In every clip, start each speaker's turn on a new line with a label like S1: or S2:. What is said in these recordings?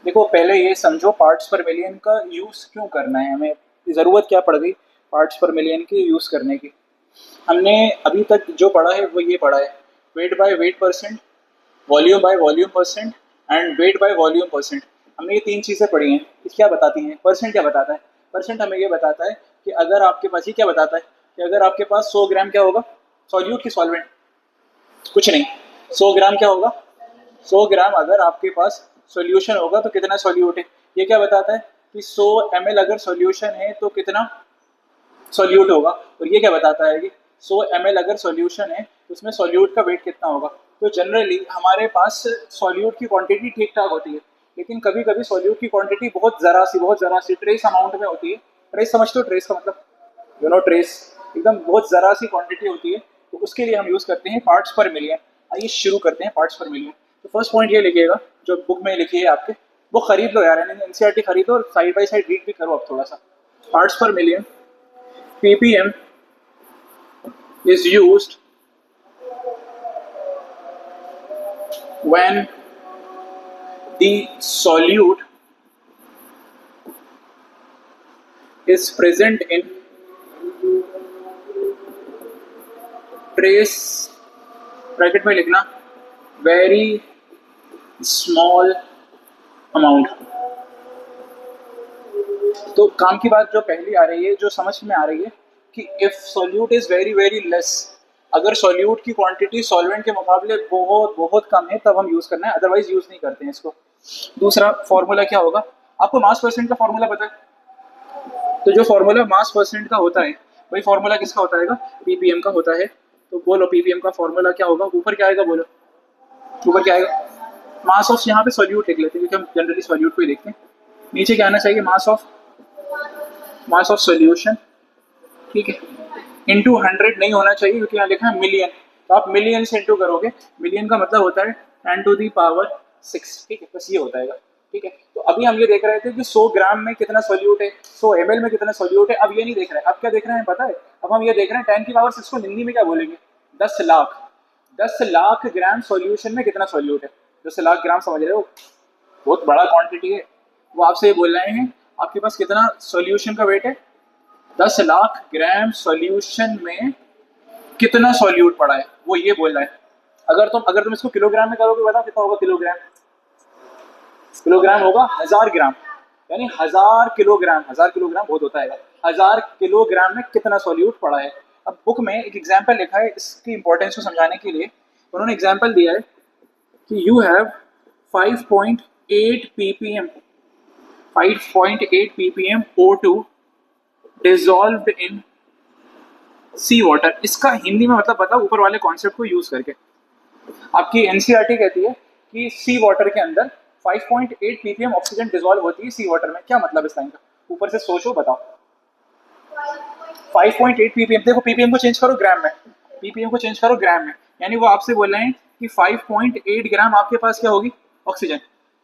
S1: देखो पहले ये समझो पार्ट्स पर मिलियन का यूज क्यों करना है, हमें ज़रूरत क्या पड़ गई पार्ट्स पर मिलियन की यूज करने की। हमने अभी तक जो पढ़ा है वो ये पढ़ा है, weight by weight percent, volume by volume percent and weight by volume percent. हमने ये तीन चीज़ें पढ़ी हैं। ये क्या बताती हैं? परसेंट क्या बताता है? परसेंट हमें ये बताता है कि अगर आपके पास, ये क्या बताता है कि अगर आपके पास 100 ग्राम क्या होगा सॉल्यूट की सॉल्वेंट, कुछ नहीं, 100 ग्राम क्या होगा, 100 ग्राम अगर आपके पास सॉल्यूशन होगा तो कितना सॉल्यूट है। ये क्या बताता है कि 100 ml अगर सॉल्यूशन है तो कितना सॉल्यूट होगा। और ये क्या बताता है कि 100 ml अगर सॉल्यूशन है तो उसमें सॉल्यूट का वेट कितना होगा। तो जनरली हमारे पास सॉल्यूट की क्वांटिटी ठीक ठाक होती है, लेकिन कभी कभी सॉल्यूट की क्वांटिटी बहुत ज़रा सी ट्रेस अमाउंट में होती है। ट्रेस समझते हो? ट्रेस का मतलब ट्रेस, एकदम बहुत ज़रा सी क्वांटिटी होती है। तो उसके लिए हम यूज़ करते हैं पार्ट्स पर मिलियन। आइए शुरू करते हैं पार्ट्स पर मिलियन। तो फर्स्ट पॉइंट ये लिखिएगा जो बुक में लिखी है आपके, बुक खरीद लो यार, एनसीईआरटी खरीदो और साइड बाई साइड रीड भी करो अब थोड़ा सा। पार्ट्स पर million, ppm is used when the solute is present in trace, bracket में लिखना, वेरी स्मॉल अमाउंट। तो काम की बात जो पहली आ रही है, जो समझ में आ रही है कि if solute is very very less, अगर सॉल्यूट की क्वांटिटी सॉल्वेंट के मुकाबले बहुत बहुत कम है तब हम यूज करना है, अदरवाइज यूज नहीं करते हैं इसको। दूसरा फॉर्मूला क्या होगा, आपको मास परसेंट का फॉर्मूला पता है? तो जो फॉर्मूला मास परसेंट का होता है वही फॉर्मूला किसका होता है? पीपीएम का होता है। तो बोलो पीपीएम का फॉर्मूला क्या होगा, ऊपर क्या आएगा बोलो, ऊपर क्या आएगा? मास ऑफ, यहाँ पे सॉल्यूट लिख लेते हैं क्योंकि हम जनरली सॉल्यूट को ही देखते हैं। नीचे क्या आना चाहिए? मास ऑफ सॉल्यूशन, ठीक है, इंटू 100 नहीं होना चाहिए क्योंकि यहाँ लिखा है मिलियन। तो आप मिलियन से इंटू करोगे, मिलियन का मतलब होता है 10⁻⁶, ठीक है, बस ये होता है। ठीक है, तो अभी हम ये देख रहे थे कि 100 ग्राम में कितना सॉल्यूट है, 100 ml में कितना सॉल्यूट है। अब ये नहीं देख रहे हैं, अब क्या देख रहे हैं पता है? अब हम ये देख रहे हैं 10⁻⁶ को हिंदी में क्या बोलेंगे? 10 लाख। 10 लाख ग्राम सॉल्यूशन में कितना सॉल्यूट है? 10 लाख ग्राम, समझ रहे हो, बहुत बड़ा क्वांटिटी है। वो आपसे ये बोल रहे हैं आपके पास कितना सॉल्यूशन का वेट है, 10 लाख ग्राम सॉल्यूशन में कितना सॉल्यूट पड़ा है, वो ये बोल रहा है। अगर तुम इसको किलोग्राम में करोगे, बताओ कितना होगा किलोग्राम? किलोग्राम होगा 1000 ग्राम, यानी 1000 किलोग्राम। 1000 किलोग्राम बहुत होता है। 1000 किलोग्राम में कितना सॉल्यूट पड़ा है। अब बुक में एक एग्जाम्पल लिखा है, इसकी इंपॉर्टेंस को समझाने के लिए उन्होंने एग्जाम्पल दिया है कि you have 5.8 ppm 5.8 ppm O2 dissolved in sea water. इसका हिंदी में मतलब बताओ ऊपर वाले कॉन्सेप्ट को यूज करके। आपकी एनसीईआरटी कहती है कि सी वाटर के अंदर 5.8 ppm ऑक्सीजन डिजॉल्व होती है सी वाटर में। क्या मतलब इस लाइन का? ऊपर से सोचो, बताओ। 5.8 ppm, देखो पीपीएम को चेंज करो ग्राम में, पीपीएम को चेंज करो ग्राम में, यानी वो आपसे बोल रहे हैं कि 5.8 ग्राम आपके पास क्या होगी? ऑक्सीजन।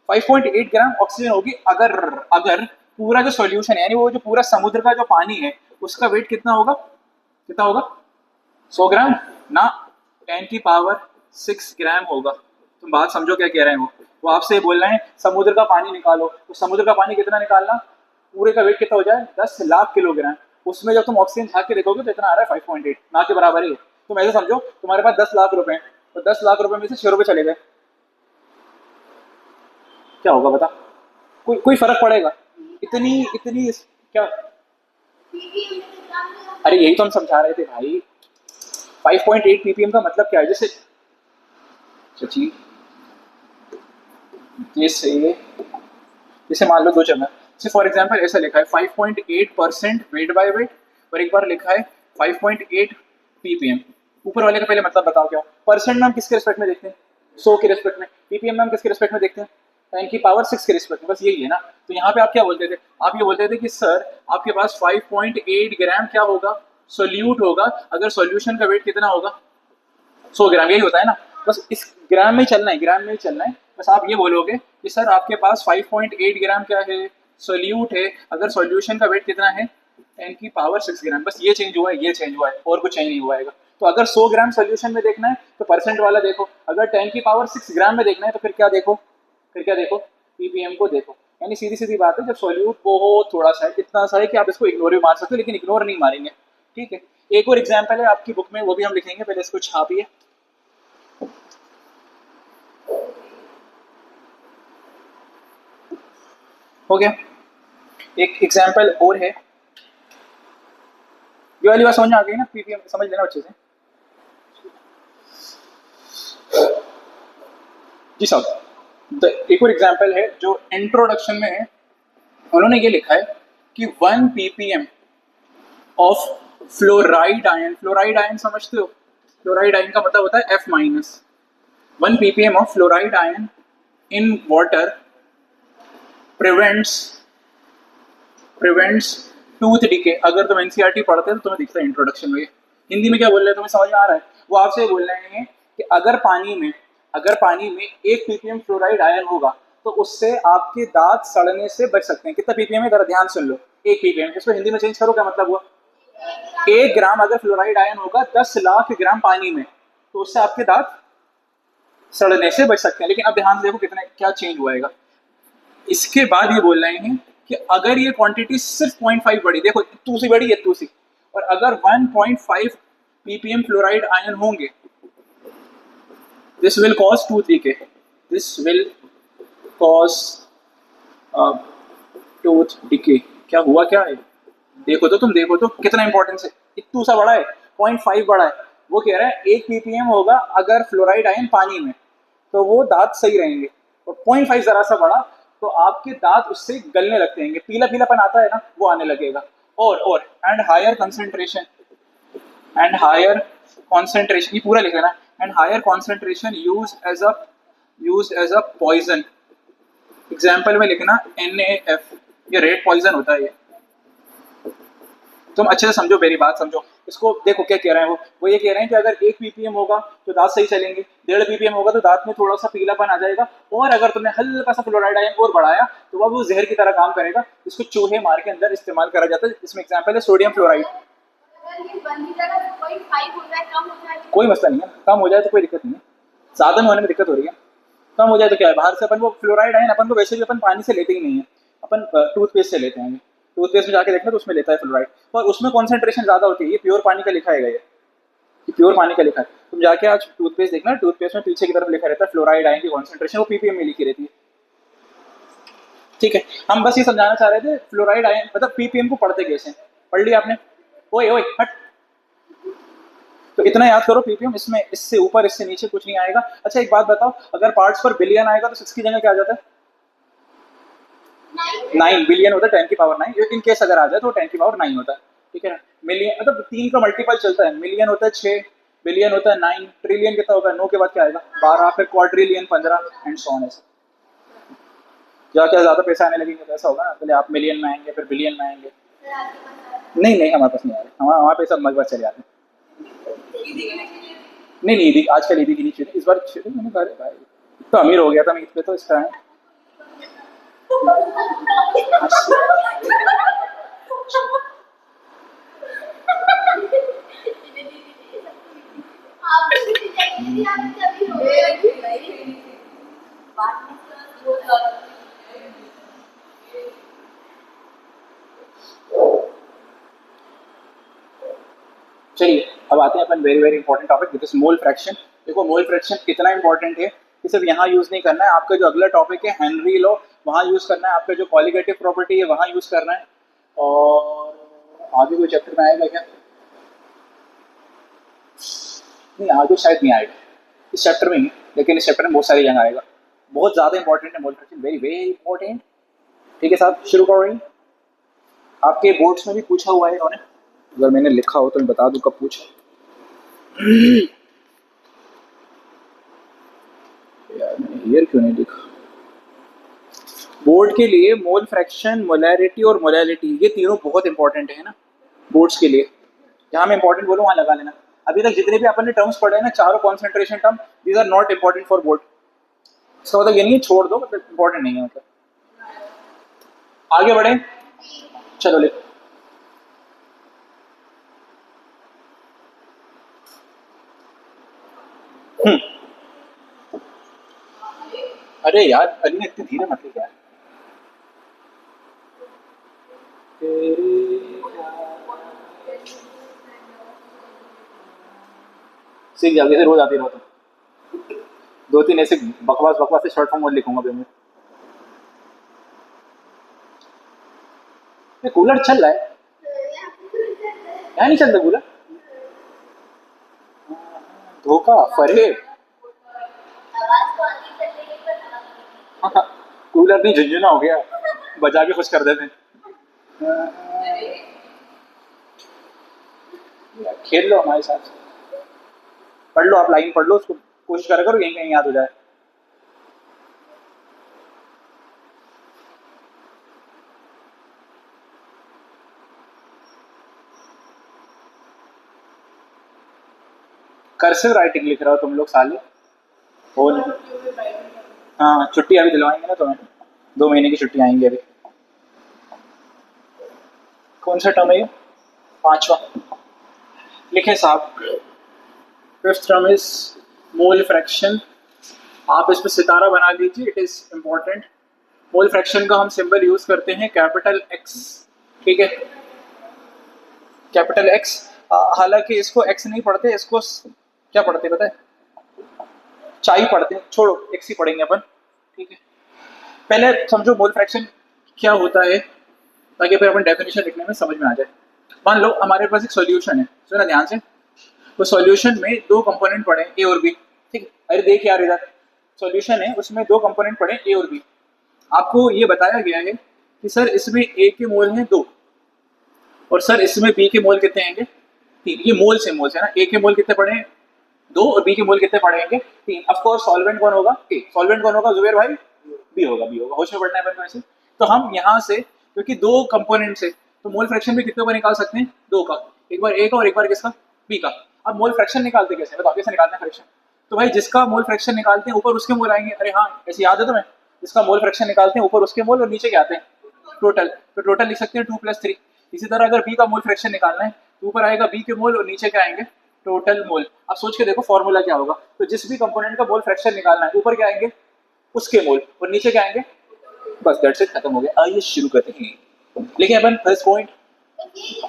S1: 5.8 ग्राम ऑक्सीजन होगी अगर अगर पूरा जो सॉल्यूशन है, यानी वो जो पूरा समुद्र का जो पानी है उसका वेट कितना होगा? कितना होगा? 100 ग्राम ना, 10⁻⁶ ग्राम होगा। तुम बात समझो क्या कह रहे हैं। वो आपसे बोल रहे हैं समुद्र का पानी निकालो, तो समुद्र का पानी कितना निकालना? पूरे का वेट कितना हो जाए? 10 लाख किलोग्राम। उसमें जब तुम ऑक्सीजन झाँक के देखोगे तो इतना आ रहा है 5.8, ना के बराबर ही है। तुम ऐसे समझो तुम्हारे पास 10 लाख रुपए हैं, तो 10 लाख रुपए में से 6 रुपए चले गए, क्या होगा बता? कोई फर्क पड़ेगा? इतनी इतनी क्या? अरे यही तो हम समझा रहे थे भाई। 5.8 ppm का मतलब क्या है? जैसे सची, जैसे जैसे मान लो दो जगह से फॉर एग्जांपल ऐसा लिखा है 5.8% वेट बाय वेट, और एक बार लिखा है 5.8 ppm। ऊपर वाले का पहले मतलब बताओ क्या? परसेंट में हम किसके रिस्पेक्ट में देखते हैं? 100 के रिस्पेक्ट में। ppm में हम किसके रिस्पेक्ट में देखते हैं? 10⁻⁶ के रिस्पेक्ट में। बस यही है ना। तो यहाँ पे आप क्या बोलते थे? आप ये बोलते थे कि सर आपके पास 5.8 ग्राम क्या होगा? सोल्यूट होगा अगर सॉल्यूशन का वेट कितना होगा? 100 ग्राम। यही होता है ना। बस इस ग्राम में ही चलना है, ग्राम में ही चलना है। बस आप ये बोलोगे कि सर आपके पास 5.8 ग्राम क्या है? सोल्यूट है अगर सॉल्यूशन का वेट कितना है? 10⁻⁶ ग्राम। बस ये चेंज हुआ है, ये चेंज हुआ है, और कुछ चेंज नहीं हुआ है। तो अगर 100 ग्राम सोल्यूशन में देखना है तो परसेंट वाला देखो, अगर 10⁻⁶ ग्राम में देखना है तो फिर क्या देखो? फिर क्या देखो? पीपीएम को देखो। यानी सीधी सीधी बात है, जब सॉल्यूट बहुत थोड़ा सा है, इतना सा है कि आप इसको इग्नोर भी मार सकते हो, लेकिन इग्नोर नहीं मारेंगे। ठीक है, एक और एग्जाम्पल है आपकी बुक में, वो भी हम लिखेंगे, पहले इसको छापिए। हो गया, एक एग्जाम्पल और है, ये वाली बात समझ में आ गई ना, पीपीएम समझ लेना अच्छे से। जी साहब, एक और एग्जाम्पल है जो इंट्रोडक्शन में है, उन्होंने ये लिखा है कि 1 ppm of fluoride ion, fluoride ion समझते हो, फ्लोराइड आयन का मतलब होता है F minus. 1 ppm of fluoride ion in water prevents prevents tooth decay. अगर तुम एनसीईआरटी पढ़ते हो तो तुम्हें दिखता है इंट्रोडक्शन में। हिंदी में क्या बोल रहे हैं, तुम्हें समझ में आ रहा है? वो आपसे बोल रहे हैं कि अगर पानी में 1 ppm फ्लोराइड आयन होगा तो उससे आपके दांत सड़ने से बच सकते हैं। कितना पीपीएम है, जरा ध्यान सुन लो, 1 ppm। इसको हिंदी में चेंज करो, क्या मतलब हुआ? 1 ग्राम अगर फ्लोराइड आयन होगा 10 लाख ग्राम पानी में, तो उससे आपके दांत सड़ने से बच सकते हैं। लेकिन अब ध्यान से देखो कितना क्या चेंज हुआ। इसके बाद ये बोल रहे हैं कि अगर ये क्वांटिटी सिर्फ 0.5 बढ़ी, देखो इतू सी बढ़ी, इतू सी, और अगर 1.5 ppm फ्लोराइड आयन होंगे, this will cause tooth decay, this will cause tooth decay. क्या हुआ, क्या है? देखो तो तुम, देखो तो कितना इंपॉर्टेंस है, इतू सा बड़ा है, 0.5 बड़ा है। वो कह रहा है 1 ppm होगा अगर फ्लोराइड आयन पानी में, तो वो दांत सही रहेंगे, और 0.5 जरा सा बड़ा तो आपके दांत उससे गलने लगते हैं, पीला पीलापन आता है ना, वो आने लगेगा। और and higher concentration, and higher concentration, ये पूरा लिख लेना, and higher concentration use as a poison. Example में लिखना NaF, ये रेड पॉइजन होता है। ये तुम अच्छे से समझो, मेरी बात समझो इसको। देखो क्या कह रहे हैं वो ये कह रहे हैं कि अगर 1 ppm होगा तो दांत सही चलेंगे, 1.5 ppm होगा तो दांत में थोड़ा सा पीलापन आ जाएगा, और अगर तुमने हल्का सा फ्लोराइड आयन और बढ़ाया तो वह वो जहर की तरह काम करेगा। इसको चूहे मार के अंदर इस्तेमाल करा जाता है। इसमें एग्जाम्पल है सोडियम फ्लोराइड। कोई मसला नहीं है, कम हो जाए तो कोई दिक्कत नहीं है, ज्यादा होने में दिक्कत हो रही है। कम हो जाए तो क्या है, बाहर से अपन वो फ्लोराइड आयन अपन को वैसे भी अपन पानी से लेते ही नहीं है, अपन टूथपेस्ट से लेते हैं। टूथपेस्ट में जाके देखना तो उसमें लेता है फ्लोराइड, और उसमें कॉन्सेंट्रेशन ज्यादा होती है। ये प्योर पानी का लिखा है, ये प्योर पानी का लिखा है। तुम जाके आज टूथपेस्ट देखना, टूथपेस्ट में पीछे की तरफ लिखा रहता है फ्लोराइड आयन की कॉन्सेंट्रेशन, वो पीपीएम में लिखी रहती है। ठीक है, हम बस ये समझाना चाह रहे थे फ्लोराइड आयन मतलब पीपीएम को पढ़ते कैसे। पढ़ लिया आपने? ओए ओए हट। तो इतना याद करो पीपीएम, इसमें इससे ऊपर इससे नीचे कुछ नहीं आएगा। अच्छा एक बात बताओ, अगर पार्ट्स पर बिलियन आएगा तो 6 की जगह क्या आ जाता है? 9 बिलियन होता है, 10 की पावर 9। इन केस अगर आ जाए तो 10 की पावर 9 होता है। ठीक है ना, मिलियन मतलब 3 का मल्टीपल चलता है। मिलियन होता है 6, बिलियन होता है 9, ट्रिलियन कितना होगा? 9 के बाद क्या आएगा? 12, फिर क्वाड्रिलियन 15 एंड सो ऑन। ऐसे क्या क्या ज्यादा पैसा आने लगेंगे तो ऐसा होगा ना, पहले आप मिलियन में आएंगे फिर बिलियन में आएंगे। नहीं नहीं, हमारे पास नहीं आ रहे, हमारे पैसा हमारे पास चले आते हैं। नहीं नहीं, ईदी आजकल ईदी की नहीं चाहिए, इस बार मैंने कहा भाई तो अमीर हो गया था मैं ईद पे, तो इस टाइम चलिए अब आते हैं अपन very very important topic which is mole fraction. देखो मोल फ्रैक्शन इतना इंपॉर्टेंट है कि सिर्फ यहाँ यूज नहीं करना है, आपका जो अगला टॉपिक है हेनरी लॉ वहाँ यूज करना है, आपका जो कॉलिगेटिव प्रॉपर्टी है वहाँ यूज करना है, और आगे कोई चैप्टर में आएगा क्या? नहीं आगे शायद नहीं आएगा, इस चैप्टर में ही, लेकिन इस चैप्टर में बहुत सारी जगह आएगा। बहुत ज़्यादा इंपॉर्टेंट है mole fraction, very very important. ठीक है साहब, शुरू करो। रही आपके बोर्ड्स में भी पूछा हुआ है इन्होंने, अगर मैंने लिखा हो तो मैं बता दूं कब पूछा। यार मैंने ईयर क्यों नहीं लिखा। बोर्ड के लिए मोल फ्रैक्शन, मोलैरिटी और मोलैलिटी ये तीनों बहुत इंपॉर्टेंट है ना बोर्ड्स के लिए। जहाँ मैं इंपॉर्टेंट बोलूँ वहाँ लगा लेना। अभी तक जितने भी अपन ने टर्म्स पढ़े हैं ना, चारों concentration term, these are not important for board. इसका मतलब ये नहीं है छोड़ दो, मतलब इंपॉर्टेंट नहीं है मतलब। आगे बढ़े, चलो लिखो। अरे यार अली ने इतनी धीरे मत लिखा। सीख जाओगे, रोज आती रहो तो 2-3 ऐसे बकवास बकवास से शॉर्ट फॉर्म और लिखूंगा अभी मैं। ये कूलर चल रहा है, यहाँ नहीं चलता कूलर। धोखा फरेब। कूलर नहीं झुंझुना हो गया, बजा के खुश कर देते। खेल लो हमारे साथ, पढ़ लो आप, लाइन पढ़ लो उसको, कोशिश करा करो यहीं कहीं याद हो जाए। कर्सिव राइटिंग लिख रहा हो तुम लोग साले, हो नहीं। हाँ छुट्टी अभी दिलवाएंगे ना तुम्हें, 2 महीने की छुट्टी आएंगी अभी। कौन सा टर्म है ये? 5वां लिखे साहब। 5th term is mole fraction. आप इसमें सितारा बना लीजिए, it is important. Mole fraction का हम सिंबल यूज करते हैं कैपिटल एक्स, ठीक है, कैपिटल एक्स। हालांकि इसको एक्स नहीं पढ़ते, इसको क्या पढ़ते पता है? चाई पढ़ते हैं, छोड़ो एक्स ही पढ़ेंगे अपन, ठीक है। पहले समझो मोल फ्रैक्शन क्या होता है, ताकि फिर अपन डेफिनेशन लिखने में समझ में आ जाए। मान लो हमारे पास एक सॉल्यूशन है, सुना ध्यान से। तो सॉल्यूशन में 2 कंपोनेंट पड़े, ए और बी, ठीक है। अरे देख यार इधर, सॉल्यूशन है उसमें 2 कंपोनेंट पड़े, ए और बी। आपको ये बताया गया है कि सर इसमें ए के मोल हैं 2 और सर इसमें बी के मोल कितने आएंगे 3। ये मोल से मोल है ना, ए के मोल कितने पड़े हैं 2 और बी के मोल कितने पड़ेंगे 3। ऑफ कोर्स सॉल्वेंट कौन होगा? ए। सॉल्वेंट कौन होगा जुबेर भाई? बी होगा, बी होगा। होश में पढ़ना है अपन को ऐसे। तो हम यहाँ से, क्योंकि 2 कंपोनेंट से, तो मोल फ्रैक्शन भी कितने का निकाल सकते हैं? 2 का, एक बार ए का और एक बार किसका? बी का। अब मोल फ्रैक्शन निकालते कैसे? बताओ कैसे निकालते हैं फ्रैक्शन? तो भाई जिसका मोल फ्रैक्शन निकालते हैं ऊपर उसके मोल आएंगे। अरे हाँ ऐसे याद है तुम्हें? जिसका मोल फ्रैक्शन निकालते हैं ऊपर उसके मोल और नीचे क्या आते हैं? टोटल। तो टोटल लिख सकते हैं 2 + 3। इसी तरह अगर बी का मोल फ्रैक्शन निकालना है तो ऊपर आएगा बी के मोल और नीचे क्या आएंगे? Total mole. अब सोच के देखो फॉर्मूला क्या होगा। तो जिस भी कंपोनेंट का मोल फ्रैक्शन निकालना है ऊपर क्या आएंगे? उसके मोल, और नीचे क्या आएंगे? बस दैट्स इट, खत्म हो गया। आइए शुरू करते हैं। लेकिन अपन फर्स्ट पॉइंट,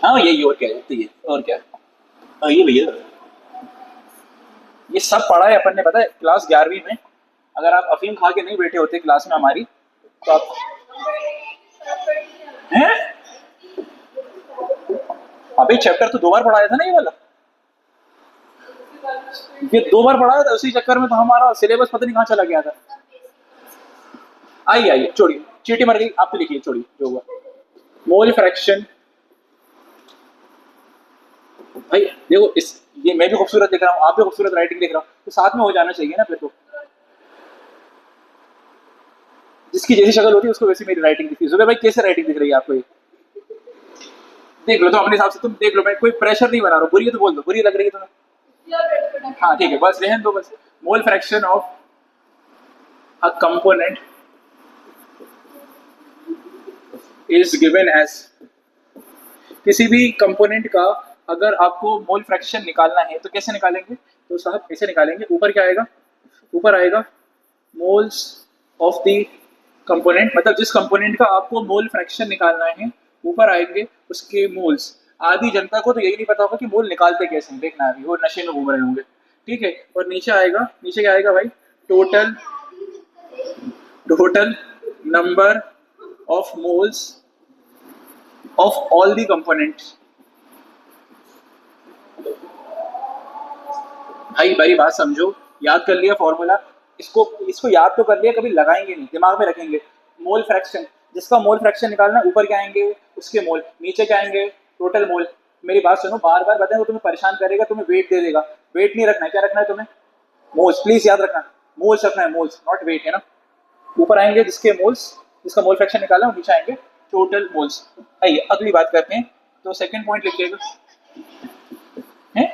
S1: हाँ यही, और क्या है ये, और क्या? आइए भैया, ये सब पढ़ा है अपन ने, पता है क्लास 11वीं में। अगर आप अफीम खा के नहीं बैठे होते क्लास में हमारी, तो आप हैं? अभी चैप्टर तो 2 बार पढ़ाया था ना ये वाला, ये 2 बार पढ़ाया था। उसी चक्कर में तो हमारा सिलेबस पता नहीं कहाँ चला गया था। आइए आइए, छोड़िए, चीटी मर गई, आप तो लिखिए, छोड़िए जो हुआ। मोल फ्रैक्शन भाई देखो, इस ये मैं भी खूबसूरत लिख रहा हूँ, आप भी खूबसूरत राइटिंग लिख रहा हूँ, तो साथ में हो जाना चाहिए ना फिर तो। जिसकी जैसी शक्ल होती है उसको वैसी मेरी राइटिंग दिखती है। जुबैर भाई कैसे राइटिंग दिख रही है आपको? ये देख लो तो अपने हिसाब से, तुम देख लो, मैं कोई प्रेशर नहीं बना रहा हूँ। बुरी है तो बोल दो, बुरी लग रही है तुम्हें, हाँ ठीक है, बस रहन दो बस। Mole fraction of a component is given as, किसी भी कंपोनेंट का अगर आपको मोल फ्रैक्शन निकालना है तो कैसे निकालेंगे? तो साहब कैसे निकालेंगे? ऊपर क्या आएगा? ऊपर आएगा मोल्स ऑफ द कंपोनेंट, मतलब जिस कंपोनेंट का आपको मोल फ्रैक्शन निकालना है ऊपर आएंगे उसके मोल्स। आधी जनता को तो यही नहीं पता होगा कि मोल निकालते कैसे हैं, देखना अभी वो नशे में घूम रहे होंगे, ठीक है। और नीचे आएगा, नीचे क्या आएगा भाई? Total, total number of moles of all the components. भाई भाई बात समझो, याद कर लिया फॉर्मूला, इसको इसको याद तो कर लिया, कभी लगाएंगे नहीं, दिमाग में रखेंगे। मोल फ्रैक्शन, जिसका मोल फ्रैक्शन निकालना है ऊपर क्या आएंगे? उसके मोल, नीचे क्या आएंगे? Total mole. मेरी बात सुनो, बार बार बताएं वो तुम्हें परेशान करेगा, तुम्हें वेट दे देगा। वेट नहीं रखना है, क्या रखना है तुम्हें? मोल्स, प्लीज याद रखना, मोल्स रखना है, मोल्स नॉट वेट, है ना। ऊपर आएंगे जिसके मोल्स, जिसका मोल फ्रैक्शन निकालना है, और नीचे आएंगे टोटल मोल्स। आइए अगली बात करते हैं। तो सेकंड पॉइंट लिखिएगा, है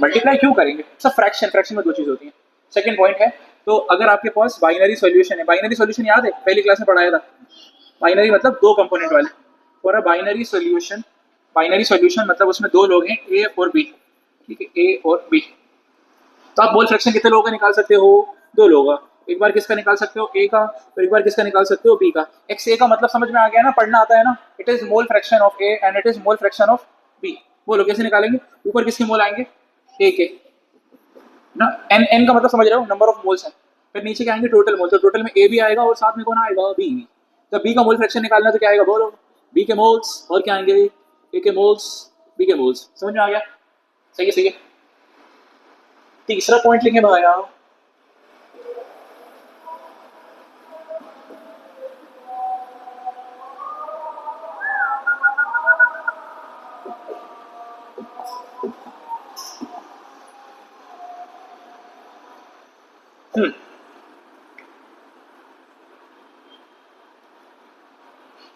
S1: मल्टीप्लाई क्यों करेंगे? सब फ्रैक्शन, फ्रैक्शन में 2 चीज होती है। सेकंड पॉइंट है, तो अगर आपके पास बाइनरी सॉल्यूशन है, बाइनरी सॉल्यूशन याद है पहली क्लास में पढ़ाया था? बाइनरी मतलब 2 कंपोनेंट वाले। For a binary solution, binary solution मतलब उसमें 2 लोग हैं, ए और बी, ठीक है, ए और बी। तो आप मोल फ्रैक्शन कितने लोगों का निकाल सकते हो? 2 लोगों का। एक बार किसका निकाल सकते हो, ए का, तो एक बार किसका निकाल सकते हो, बी का। एक्स ए का मतलब समझ में आ गया ना, पढ़ना आता है ना, it is mole fraction of A and it is mole fraction of B. बोलो कैसे निकालेंगे, ऊपर किसके मोल आएंगे, ए के ना, एन एन का मतलब समझ रहे हो, नंबर ऑफ मोल्स है। फिर नीचे क्या आएंगे, टोटल मोल, तो टोटल में ए भी आएगा और साथ में कौन आएगा, बी। तो बी का मोल फ्रैक्शन निकालना तो क्या आएगा, बोलो, बी के मोल्स और क्या आएंगे, ए के मोल्स, बी के मोल्स। समझ में आ गया, सही है सही है। तीसरा पॉइंट लिखे भाया,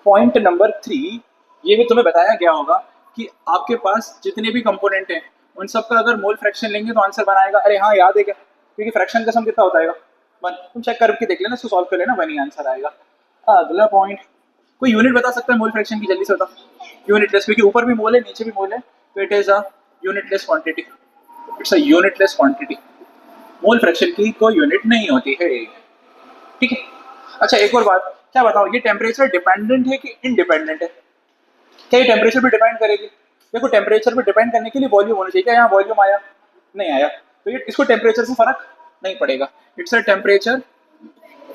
S1: पॉइंट नंबर 3, ये भी तुम्हें बताया गया होगा कि आपके पास जितने भी कंपोनेंट हैं उन सबका अगर मोल फ्रैक्शन लेंगे तो आंसर बनाएगा। अरे हाँ याद है क्या, क्योंकि फ्रैक्शन का सम कितना होता है, वन। तुम चेक करके देख लेना, इसको सॉल्व कर लेना, वन ही आंसर आएगा। अगला पॉइंट, कोई यूनिट बता सकता है मोल फ्रैक्शन की, जल्दी से बता। यूनिटलेस, क्योंकि ऊपर भी मोल है नीचे भी मोल है, तो it is a unitless quantity, it's a unitless quantity. Mole fraction की कोई यूनिट नहीं होती है, ठीक है। अच्छा एक और बात, क्या बताओ, ये टेम्परेचर डिपेंडेंट है कि इनडिपेंडेंट है, क्या ये टेम्परेचर पे डिपेंड करेगी। देखो टेम्परेचर पे डिपेंड करने के लिए वॉल्यूम होना चाहिए, क्या यहाँ वॉल्यूम आया, नहीं आया, तो ये इसको टेम्परेचर से फर्क नहीं पड़ेगा, इट्स अ टेम्परेचर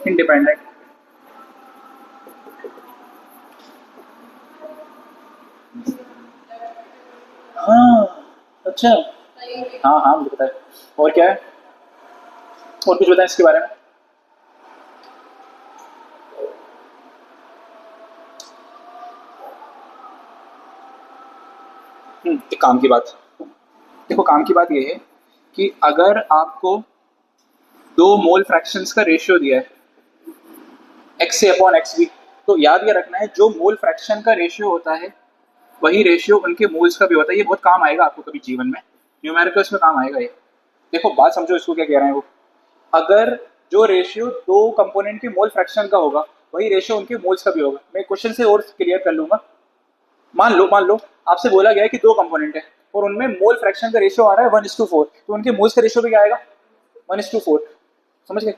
S1: इंडिपेंडेंट। हाँ अच्छा, हाँ हाँ मुझे पता है। और क्या है, और कुछ बताएं इसके बारे में। एक काम की बात, देखो काम की बात ये है कि अगर आपको दो मोल फ्रैक्शंस का रेशियो दिया है एक्स से अपॉन एक्स बी, तो याद ये रखना है जो मोल फ्रैक्शन का रेशियो होता है वही रेशियो उनके मोल्स का भी होता है। ये बहुत काम आएगा आपको कभी जीवन में, न्यूमेरिकल्स में काम आएगा ये। देखो बात समझो इसको क्या कह रहे हैं वो, अगर जो रेशियो दो कंपोनेंट के मोल फ्रैक्शन का होगा वही रेशियो उनके मोल्स का भी होगा। मैं क्वेश्चन से और क्लियर कर लूंगा। मान लो आपसे बोला गया है कि दो कंपोनेंट है और उनमें मोल फ्रैक्शन का रेशियो आ रहा है 1:4, तो उनके मोल्स का रेशियो भी क्या आएगा, 1:4। समझ गए,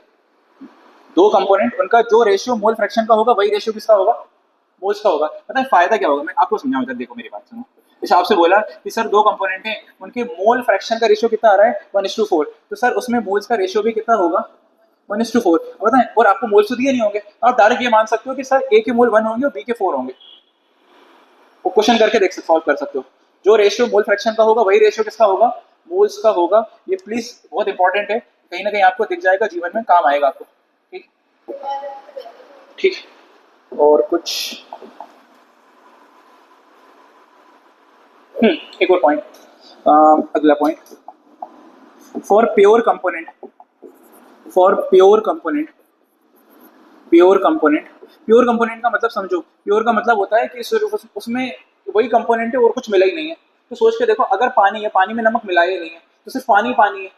S1: दो कंपोनेंट उनका जो रेशियो मोल फ्रैक्शन का होगा वही रेशियो किसका होगा, मोल्स का होगा। पता है फायदा क्या होगा, मैं आपको समझाऊं, इधर देखो मेरी बात सुनो। जैसे आपसे बोला कि सर दो कंपोनेंट हैं उनके मोल फ्रैक्शन का रेशियो कितना आ रहा है, 1:4, तो सर उसमें मोल्स का रेशियो भी कितना होगा, 1:4। बताएं, और आपको मोल्स तो दिए नहीं होंगे, आप डायरेक्ट ये मान सकते हो कि सर ए के मोल 1 होंगे और बी के 4 होंगे। वो क्वेश्चन करके देख सकते, सॉल्व कर सकते हो। जो रेशियो मोल फ्रैक्शन का होगा वही रेशियो किसका होगा, मोल्स का होगा। ये प्लीज बहुत इंपॉर्टेंट है, कहीं ना कहीं आपको दिख जाएगा, जीवन में काम आएगा आपको, ठीक ठीक। और कुछ, एक और पॉइंट, अगला point, for pure component, for pure component, pure component, pure component का मतलब समझो, प्योर का मतलब होता है कि सिर्फ उसमें वही कंपोनेंट है और कुछ मिला ही नहीं है। तो सोच के देखो, अगर पानी है, पानी में नमक मिलाया ही नहीं है, तो सिर्फ पानी पानी है,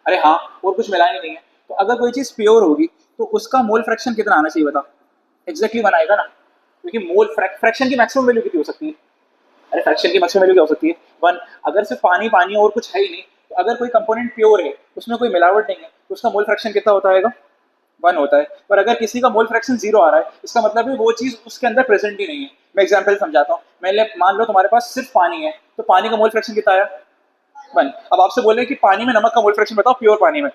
S1: अरे हाँ, और कुछ मिलाया ही नहीं है। तो अगर कोई चीज प्योर होगी तो उसका मोल फ्रैक्शन कितना आना चाहिए बता, एग्जैक्टली बनाएगा ना, क्योंकि मोल फ्रैक्शन की मैक्सिमम वैल्यू कितनी हो सकती है, अरे फ्रैक्शन की मैक्सिमम वैल्यू क्या हो सकती है, 1। अगर सिर्फ पानी पानी और कुछ है ही नहीं, तो अगर कोई कंपोनेंट प्योर है, उसमें कोई मिलावट नहीं है, तो उसका मोल फ्रैक्शन कितना होता है, 1 होता है। पर अगर किसी का मोल फ्रैक्शन 0 आ रहा है, इसका मतलब है वो चीज उसके अंदर प्रेजेंट ही नहीं है। मैं एग्जांपल समझाता हूँ, मैंने मान लो तुम्हारे पास सिर्फ पानी है, तो पानी का मोल फ्रैक्शन कितना आया, 1। अब आपसे बोले कि पानी में नमक का मोल फ्रैक्शन बताओ, प्योर पानी में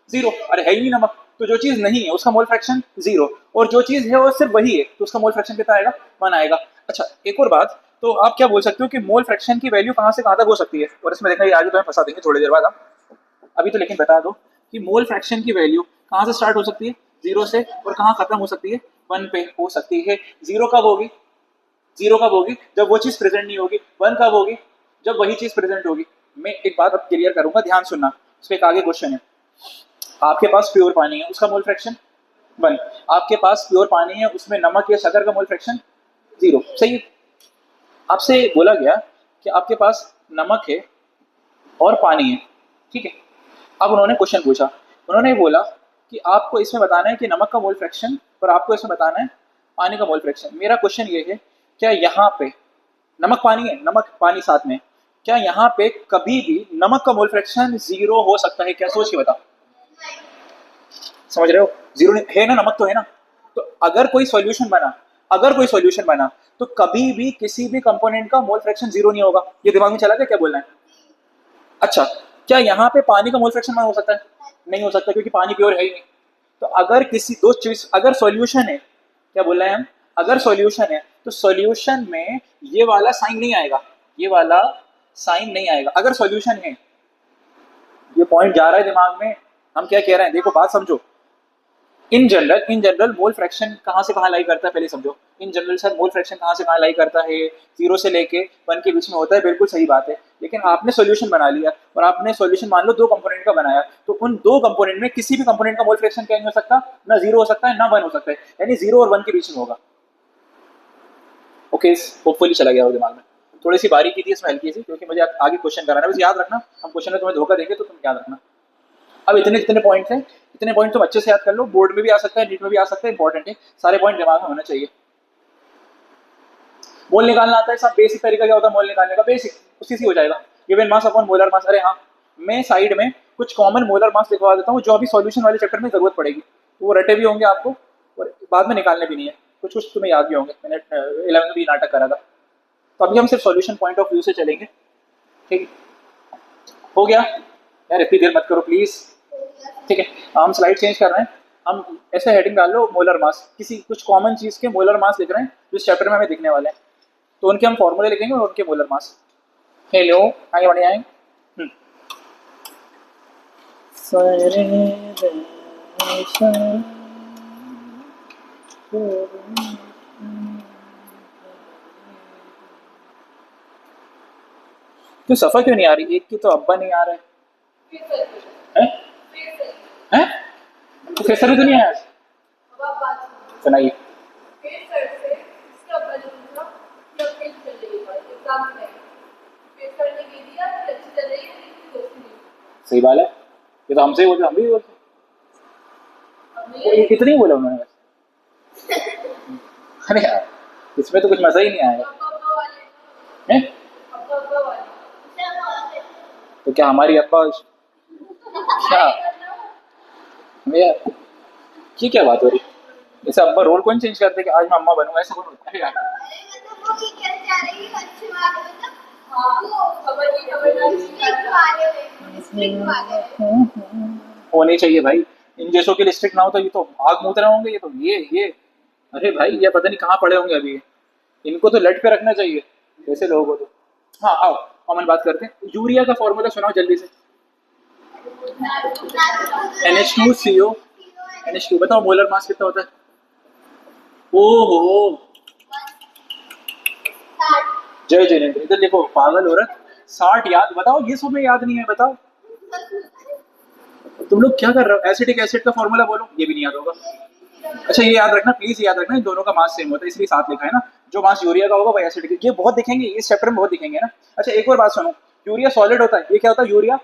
S1: 0, अरे है ही नहीं नमक, तो जो चीज नहीं है उसका मोल फ्रैक्शन 0, और जो चीज है वो सिर्फ वही है, तो उसका मोल फ्रैक्शन कितना आएगा, 1 आएगा। अच्छा एक और बात, तो आप क्या बोल सकते हो कि मोल फ्रैक्शन की वैल्यू कहाँ से कहाँ तक हो सकती है, और इसमें देखना ये आगे तुम्हें फंसा देंगे थोड़ी देर बाद हम, अभी तो लेकिन बता दो कि मोल फ्रैक्शन की वैल्यू कहाँ से स्टार्ट हो सकती है, 0 से, और कहाँ खत्म हो सकती है, 1 पे हो सकती है। 0 कब होगी, 0 कब होगी, जब वो चीज प्रेजेंट नहीं होगी। 1 कब होगी, जब वही चीज प्रेजेंट होगी। मैं एक बात अब क्लियर करूंगा, ध्यान सुनना, उस पर एक आगे क्वेश्चन है। आपके पास प्योर पानी है, उसका मोल फ्रैक्शन 1। आपके पास प्योर पानी है, उसमें नमक या शक्कर का मोल फ्रैक्शन 0, सही है। आपसे बोला गया कि आपके पास नमक है और पानी है, ठीक है। अब उन्होंने क्वेश्चन पूछा, उन्होंने बोला कि आपको इसमें बताना है कि नमक का मोल फ्रैक्शन, और आपको इसमें बताना है पानी का मोल फ्रैक्शन। मेरा क्वेश्चन ये है, क्या यहाँ पे नमक पानी है, नमक पानी साथ में, क्या यहाँ पे कभी भी नमक का मोल फ्रैक्शन 0 हो सकता है क्या, सोच के बता। समझ रहे हो? जीरो है ना, नमक तो है ना। तो अगर कोई सॉल्यूशन बना, अगर कोई सॉल्यूशन बना तो कभी भी किसी भी कंपोनेंट का मोल फ्रैक्शन जीरो नहीं होगा। ये दिमाग में चला गया क्या बोलना है? अच्छा, क्या यहाँ पे पानी का मोल फ्रैक्शन हो सकता है? नहीं हो सकता, क्योंकि पानी प्योर है ही नहीं। तो अगर किसी दो चीज, अगर सॉल्यूशन है, क्या बोल रहे हैं हम, अगर सॉल्यूशन है तो सॉल्यूशन में ये वाला साइन नहीं आएगा, ये वाला साइन नहीं आएगा अगर सॉल्यूशन है। ये पॉइंट जा रहा है दिमाग में, हम क्या कह रहे हैं, देखो बात समझो। इन जनरल मोल फ्रैक्शन कहाँ से कहाँ लाई करता है, पहले समझो। In general sir mole fraction कहाँ से कहाँ लाई करता है? जीरो से लेके वन के बीच में होता है, बिल्कुल सही बात है। लेकिन आपने सॉल्यूशन बना लिया और आपने सॉल्यूशन मान लो दो कंपोनेंट का बनाया, तो उन दो कंपोनेंट में किसी भी कंपोनेंट का मोल फ्रैक्शन क्या नहीं हो सकता, ना जीरो हो सकता है ना वन हो सकता है, यानी जीरो और वन के बीच में होगा। ओके, होपफुली चला गया हो दिमाग में। थोड़ी सी बारीकी थी इसमें, हल्की सी, क्योंकि मुझे आगे क्वेश्चन कराना है, बस याद रखना। हम क्वेश्चन में तुम्हें धोखा देंगे तो तुम याद रखना। अब इतने इतने पॉइंट हैं, इतने पॉइंट तुम अच्छे से याद कर लो, बोर्ड में भी आ सकता है, नीट में भी आ सकता है, इंपॉर्टेंट है, सारे पॉइंट दिमाग में होना चाहिए। मोल निकालना आता है सब, बेसिक तरीका क्या होता है मोल निकालने का, बेसिक उसी से हो जाएगा। Given mass upon molar mass. अरे हाँ, मैं साइड में कुछ कॉमन मोलर मास लिखवा देता हूँ, जो अभी सॉल्यूशन वाले चैप्टर में जरूरत पड़ेगी, तो वो रटे भी होंगे आपको और बाद में निकालने भी नहीं है, कुछ कुछ तुम्हें याद भी होंगे, मैंने 11 में भी नाटक करा था। तो अभी हम सिर्फ सॉल्यूशन पॉइंट ऑफ व्यू से चलेंगे, ठीक हो गया? यार इतनी देर मत करो प्लीज, ठीक है। हम स्लाइड चेंज कर रहे हैं, हम ऐसे हेडिंग डाल लो मोलर मास, किसी कुछ कॉमन चीज के मोलर मास लिख रहे हैं जो इस चैप्टर में हमें दिखने वाले हैं, तो उनके हम फॉर्मूले लिखेंगे और उनके मोलर मास। हेलो, आगे बढ़े आए। तो सफा क्यों नहीं आ रही? एक की तो अब्बा नहीं आ रहा है, हैं? प्रोफेसर भी तो नहीं आया आज? सुनाइए। सही बात है, ये तो हमसे ही बोलते, हम भी बोलते, इतनी ही बोला उन्होंने बस। अरे यार, इसमें तो कुछ मजा ही नहीं आया है। तो क्या हमारी अब्बा, क्या यार, ये क्या बात हो रही? जैसे अब्बा रोल कौन चेंज करते कि आज मैं अम्मा बनूंगा, ऐसा कौन होता है यार? होने चाहिए भाई, इन जैसों के लिए स्ट्रिक्ट ना हो तो ये तो आग मूत रहे होंगे, ये तो ये अरे भाई, ये पता नहीं कहाँ पड़े होंगे अभी, इनको तो लट पे रखना चाहिए ऐसे लोगों को तो। हाँ आओ, कॉमन बात करते हैं। यूरिया का फॉर्मूला सुनाओ जल्दी से। NH2CO, NH2, बताओ मोलर मास कितना होता है? ओहो, जय जयेंद्र, इधर देखो पागल औरत, 60 याद, बताओ ये सब में याद नहीं है, बताओ तुम लोग क्या कर रहे हो? एसिटिक एसिड का फॉर्मूला बोलो, ये भी नहीं याद होगा। अच्छा ये याद रखना प्लीज, याद रखना इन दोनों का मास सेम होता है, इसलिए साथ लिखा है ना। जो मास यूरिया का होगा वही एसिडिक, ये बहुत दिखेंगे इस चैप्टर में, बहुत दिखेंगे ना। अच्छा एक और बात सुनो, यूरिया सॉलिड होता है, ये क्या होता है यूरिया,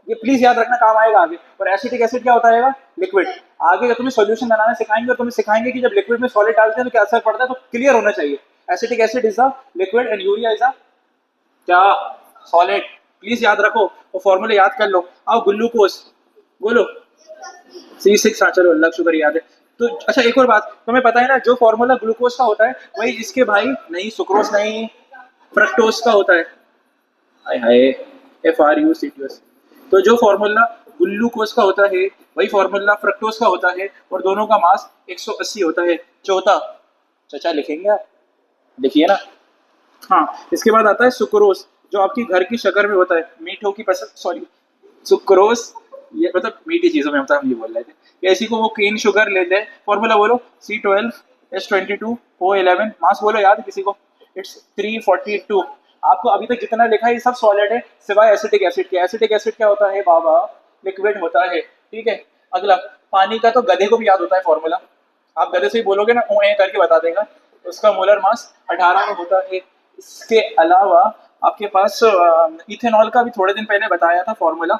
S1: ये प्लीज याद रखना, काम आएगा आगे। और एसिटिक एसिड क्या होता है? लिक्विड। आगे जब तुम्हें सॉल्यूशन बनाना सिखाएंगे और तुम्हें सिखाएंगे कि जब लिक्विड में सॉलिड डालते हैं तो क्या असर पड़ता है, तो क्लियर होना चाहिए। Acetic acid is the liquid and urea is the क्या, सॉलिड। प्लीज याद रखो, वो फॉर्मूले याद कर लो। आओ ग्लूकोज बोलो, C6, हाँ चलो, अल्लाह शुक्र याद है। तो अच्छा एक और बात, तुम्हें पता है ना जो फॉर्मूला ग्लूकोज का होता है वही इसके भाई नहीं, सुक्रोज नहीं, फ्रक्टोज का होता है। हाय हाय, FRUCTOS। तो जो फॉर्मूला ग्लूकोज का होता है वही फॉर्मूला फ्रक्टोज का होता है, और दोनों का मास 180 होता है। चौथा चचा लिखेंगे आप, लिखिए ना। हाँ, इसके बाद आता है सुक्रोज, जो आपकी घर की शक्कर में होता है, मीठों की पसंद, सॉरी सुक्रोज, ये मतलब मीठी चीजों में होता है, हम ये बोल रहे थे। या इसी को वो केन शुगर ले ले, फॉर्मूला बोलो, C12H22O11, मास बोलो याद किसी को, इट्स 342। आपको अभी तक जितना लिखा है ये सब सॉलिड है सिवाय एसिटिक एसिड के। एसिटिक एसिड क्या होता है बाबा? लिक्विड होता है, ठीक है। अगला, पानी का तो गधे को भी याद होता है फॉर्मूला, आप गधे से ही बोलोगे ना, ओ ए करके बता देगा। उसका मोलर मास 18 में होता है। इसके अलावा आपके पास इथेनॉल का भी थोड़े दिन पहले बताया था फॉर्मूला,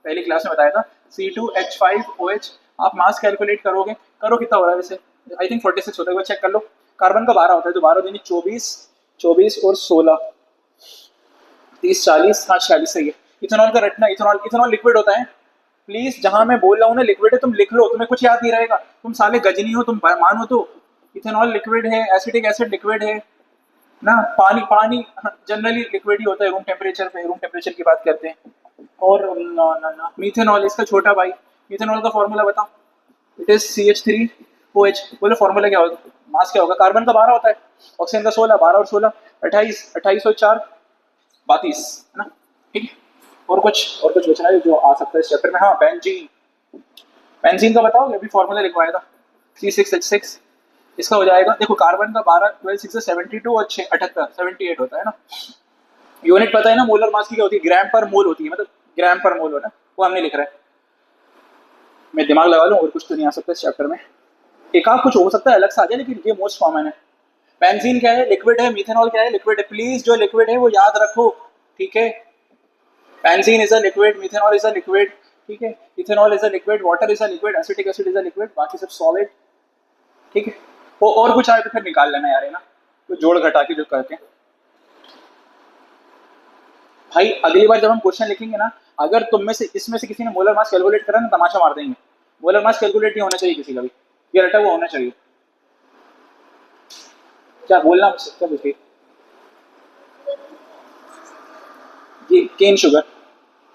S1: पहली क्लास में बताया था, C2H5OH। आप मास कैलकुलेट करोगे, करो कितना हो रहा है वैसे, आई थिंक 46 होता है, वो चेक कर लो। कार्बन का 12 होता है, तो 12 दिन 24, 24 और 16, 30, 40, हाँ 46 सही है। इथेनॉल का रटना, इथेनॉल लिक्विड होता है, प्लीज जहां मैं बोल रहा हूँ ना लिक्विड है तुम लिख लो, तुम्हें कुछ याद नहीं रहेगा, तुम साले गजनी हो, तुम मानो तो इथेनॉल लिक्विड है, एसिटिक एसिड लिक्विड है ना, पानी पानी जनरली लिक्विड ही होता है रूम टेम्परेचर पे, रूम टेम्परेचर की बात करते हैं। और ना ना ना मीथेनॉल इसका छोटा भाई, मीथेनॉल का फॉर्मूला बताओ। It is CH3OH। बोलो फॉर्मूला क्या होगा, मास क्या होगा, कार्बन का 12 होता है, ऑक्सीजन का 16, 12 और 16 28, 28 और 4 32 है ना। ठीक है, और कुछ बचना है जो आ सकता है इस चैप्टर में। हाँ बेंजीन, बेंजीन का बताओगे, अभी फॉर्मूला लिखवाया था C6H6, इसका हो जाएगा, देखो कार्बन का 12, 12 6 72 और 6 78 78 होता है ना। यूनिट पता है ना मोलर मास की क्या होती है, ग्राम पर मोल होती है, मतलब ग्राम पर मोल होना, वो हमने लिख रहा है। मैं दिमाग लगा लूँ, और कुछ तो नहीं आ सकता इस चैप्टर में, एक आध कुछ हो सकता है अलग से आ जाए, लेकिन ये मोस्ट कॉमन है। बेंजीन क्या है, लिक्विड है, मीथेनॉल क्या है, लिक्विड है, प्लीज जो लिक्विड है वो याद रखो, ठीक है। Benzene is a liquid, methanol is a liquid, ठीक है, ethanol is a liquid, water is a liquid, acetic acid is a liquid, बाकी सब सॉलिड, ठीक है। वो और कुछ आए तो फिर निकाल लेना यार, है ना, तो जोड़ घटा के जो करते हैं। भाई अगली बार जब हम क्वेश्चन लिखेंगे ना, अगर तुम में से इसमें से किसी ने मोलर मास कैलकुलेट करा ना, तमाशा मार देंगे। मोलर मास कैलकुलेट नहीं होना चाहिए किसी का भी, ये रटा हुआ होना चाहिए। क्या बोलना मुझसे, क्या पूछिए। ये केन शुगर,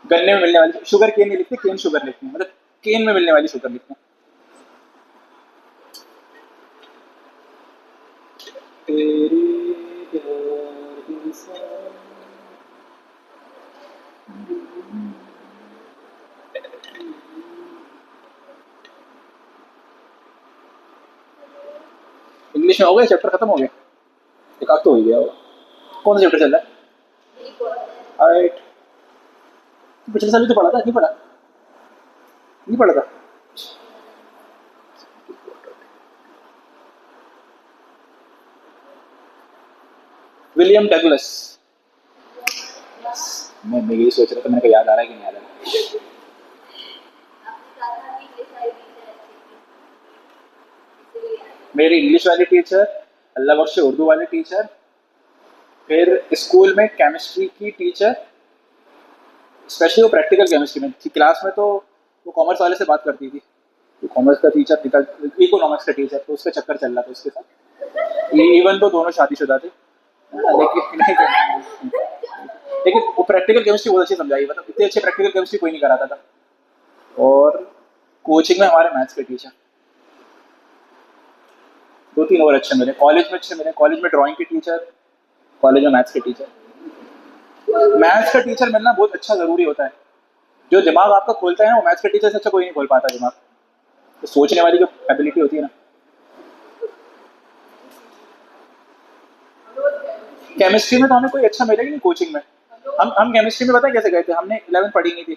S1: गन्ने में मिलने वाली शुगर, केन नहीं लिखते, केन शुगर लिखते हैं, मतलब केन में मिलने वाली शुगर लिखते हैं। तेरे प्यार के साथ। इंग्लिश में हो गया, चैप्टर खत्म हो गया, एक आध तो हो ही गया होगा। कौन सा चैप्टर चल रहा है, राइट, पिछले साल भी तो पढ़ा था, नहीं पढ़ा, नहीं पढ़ा था। विलियम डगलस, मैं यही सोच रहा था, मेरे को याद आ रहा है कि नहीं आ रहा है। मेरी इंग्लिश वाली टीचर, अल्लाह बख्शे उर्दू वाले टीचर, फिर स्कूल में केमिस्ट्री की टीचर, स्पेशली वो प्रैक्टिकल केमिस्ट्री में थी, क्लास में तो वो कॉमर्स वाले से बात करती थी, तो कॉमर्स का टीचर निकल, इकोनॉमिक्स का टीचर, तो उसका चक्कर चल रहा था उसके साथ, इवन तो दोनों शादीशुदा थे, लेकिन लेकिन वो प्रैक्टिकल केमिस्ट्री बहुत अच्छी समझाई, मतलब इतनी अच्छी प्रैक्टिकल केमिस्ट्री कोई नहीं कराता था। और कोचिंग में हमारे मैथ्स के टीचर, दो तीन और अच्छे मिले, कॉलेज में अच्छे मिले, कॉलेज में ड्राइंग के टीचर, कॉलेज में मैथ्स के टीचर। मैथ्स का टीचर मिलना बहुत अच्छा जरूरी होता है, जो दिमाग आपका खोलता है ना, वो मैथ्स के टीचर से अच्छा कोई नहीं खोल पाता दिमाग, तो सोचने वाली जो एबिलिटी होती है ना। केमिस्ट्री में तो हमें कोई अच्छा मिला ही नहीं कोचिंग में, हम केमिस्ट्री में पता है कैसे गए थे, हमने 11 पढ़ी नहीं थी,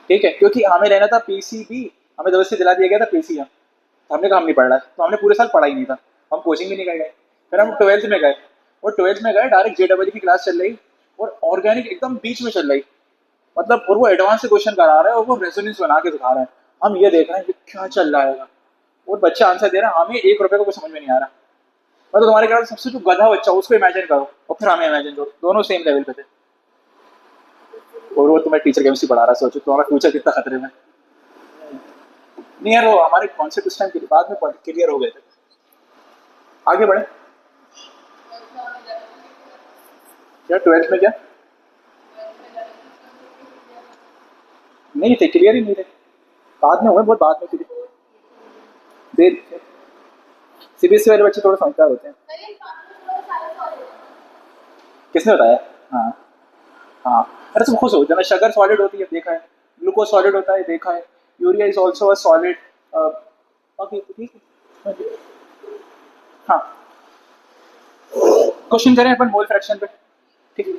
S1: ठीक है, क्योंकि हमें रहना था PCB, हमें जबरदस्ती दिला दिया गया था PCM, तो हमने कहा हम नहीं पढ़ रहा है, तो हमने पूरे साल पढ़ा ही नहीं था, हम कोचिंग भी नहीं गए। फिर हम 12th में गए, और 12th में गए डायरेक्ट JEE की क्लास चल रही, और ऑर्गेनिक एकदम बीच में चल रही, मतलब, और वो एडवांस से क्वेश्चन करा रहा है, और वो रेजोनेंस बना के दिखा रहा है, हम ये देख रहे हैं कि क्या चल रहा है, और बच्चा आंसर दे रहा है, हमें 1 रुपए का कुछ समझ में नहीं आ रहा। मतलब तुम्हारे क्लास में सबसे जो गधा बच्चा उसको इमेजिन करो, और फिर हमें इमेजिन करो, दोनों सेम लेवल पे थे, और वो तुम्हें टीचर केमिस्ट्री पढ़ा रहा है, सोचो तुम्हारा फ्यूचर कितना खतरे में। नहीं यार, वो हमारे कॉन्सेप्ट उस टाइम के बाद में क्लियर हो गए थे। आगे बढ़े, क्या 12th में क्या नहीं थे, क्लियर ही नहीं थे, बाद में हुए, बहुत बाद में क्लियर, देर, CBSE वाले बच्चे थोड़ा समझदार होते हैं। किसने बताया, हाँ हाँ, अरे तुम खुश हो जाना, शगर सॉलिड होती है देखा है, ग्लूकोज सॉलिड होता है देखा है, urea is also a solid, okay ठीक है। हाँ, क्वेश्चन करें अपन मोल फ्रैक्शन पे, ठीक है,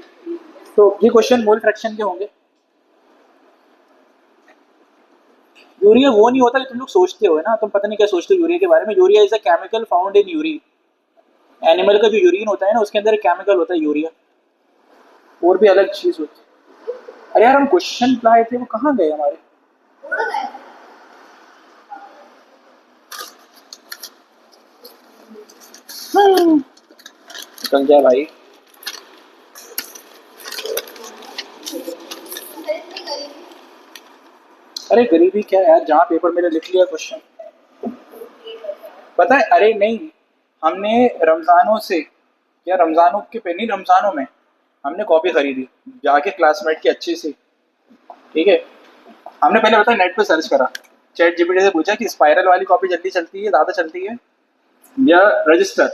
S1: तो ये क्वेश्चन मोल फ्रैक्शन के होंगे। यूरिया वो नहीं होता कि तुम लोग सोचते हो, है ना, तुम पता नहीं क्या सोचते हो यूरिया के बारे में, urea is a chemical found in urine, animal का जो यूरिन होता है ना, उसके अंदर एक केमिकल होता है यूरिया, और भी अलग चीज होती है। अरे यार हम क्वेश्चन लाए थे, वो कहाँ गए हमारे, निकल जाए भाई। अरे अरे गरीबी क्या यार, जहाँ पेपर मेरे लिख लिया क्वेश्चन। पता है, अरे नहीं, हमने रमजानों से, या रमजानों के पे नहीं, रमजानों में हमने कॉपी खरीदी जाके क्लासमेट की अच्छी सी, ठीक है। हमने पहले पता है नेट पे सर्च करा, चैट जीपीटी से पूछा कि स्पाइरल वाली कॉपी जल्दी चलती है, ज़्यादा चलती है, या रजिस्टर।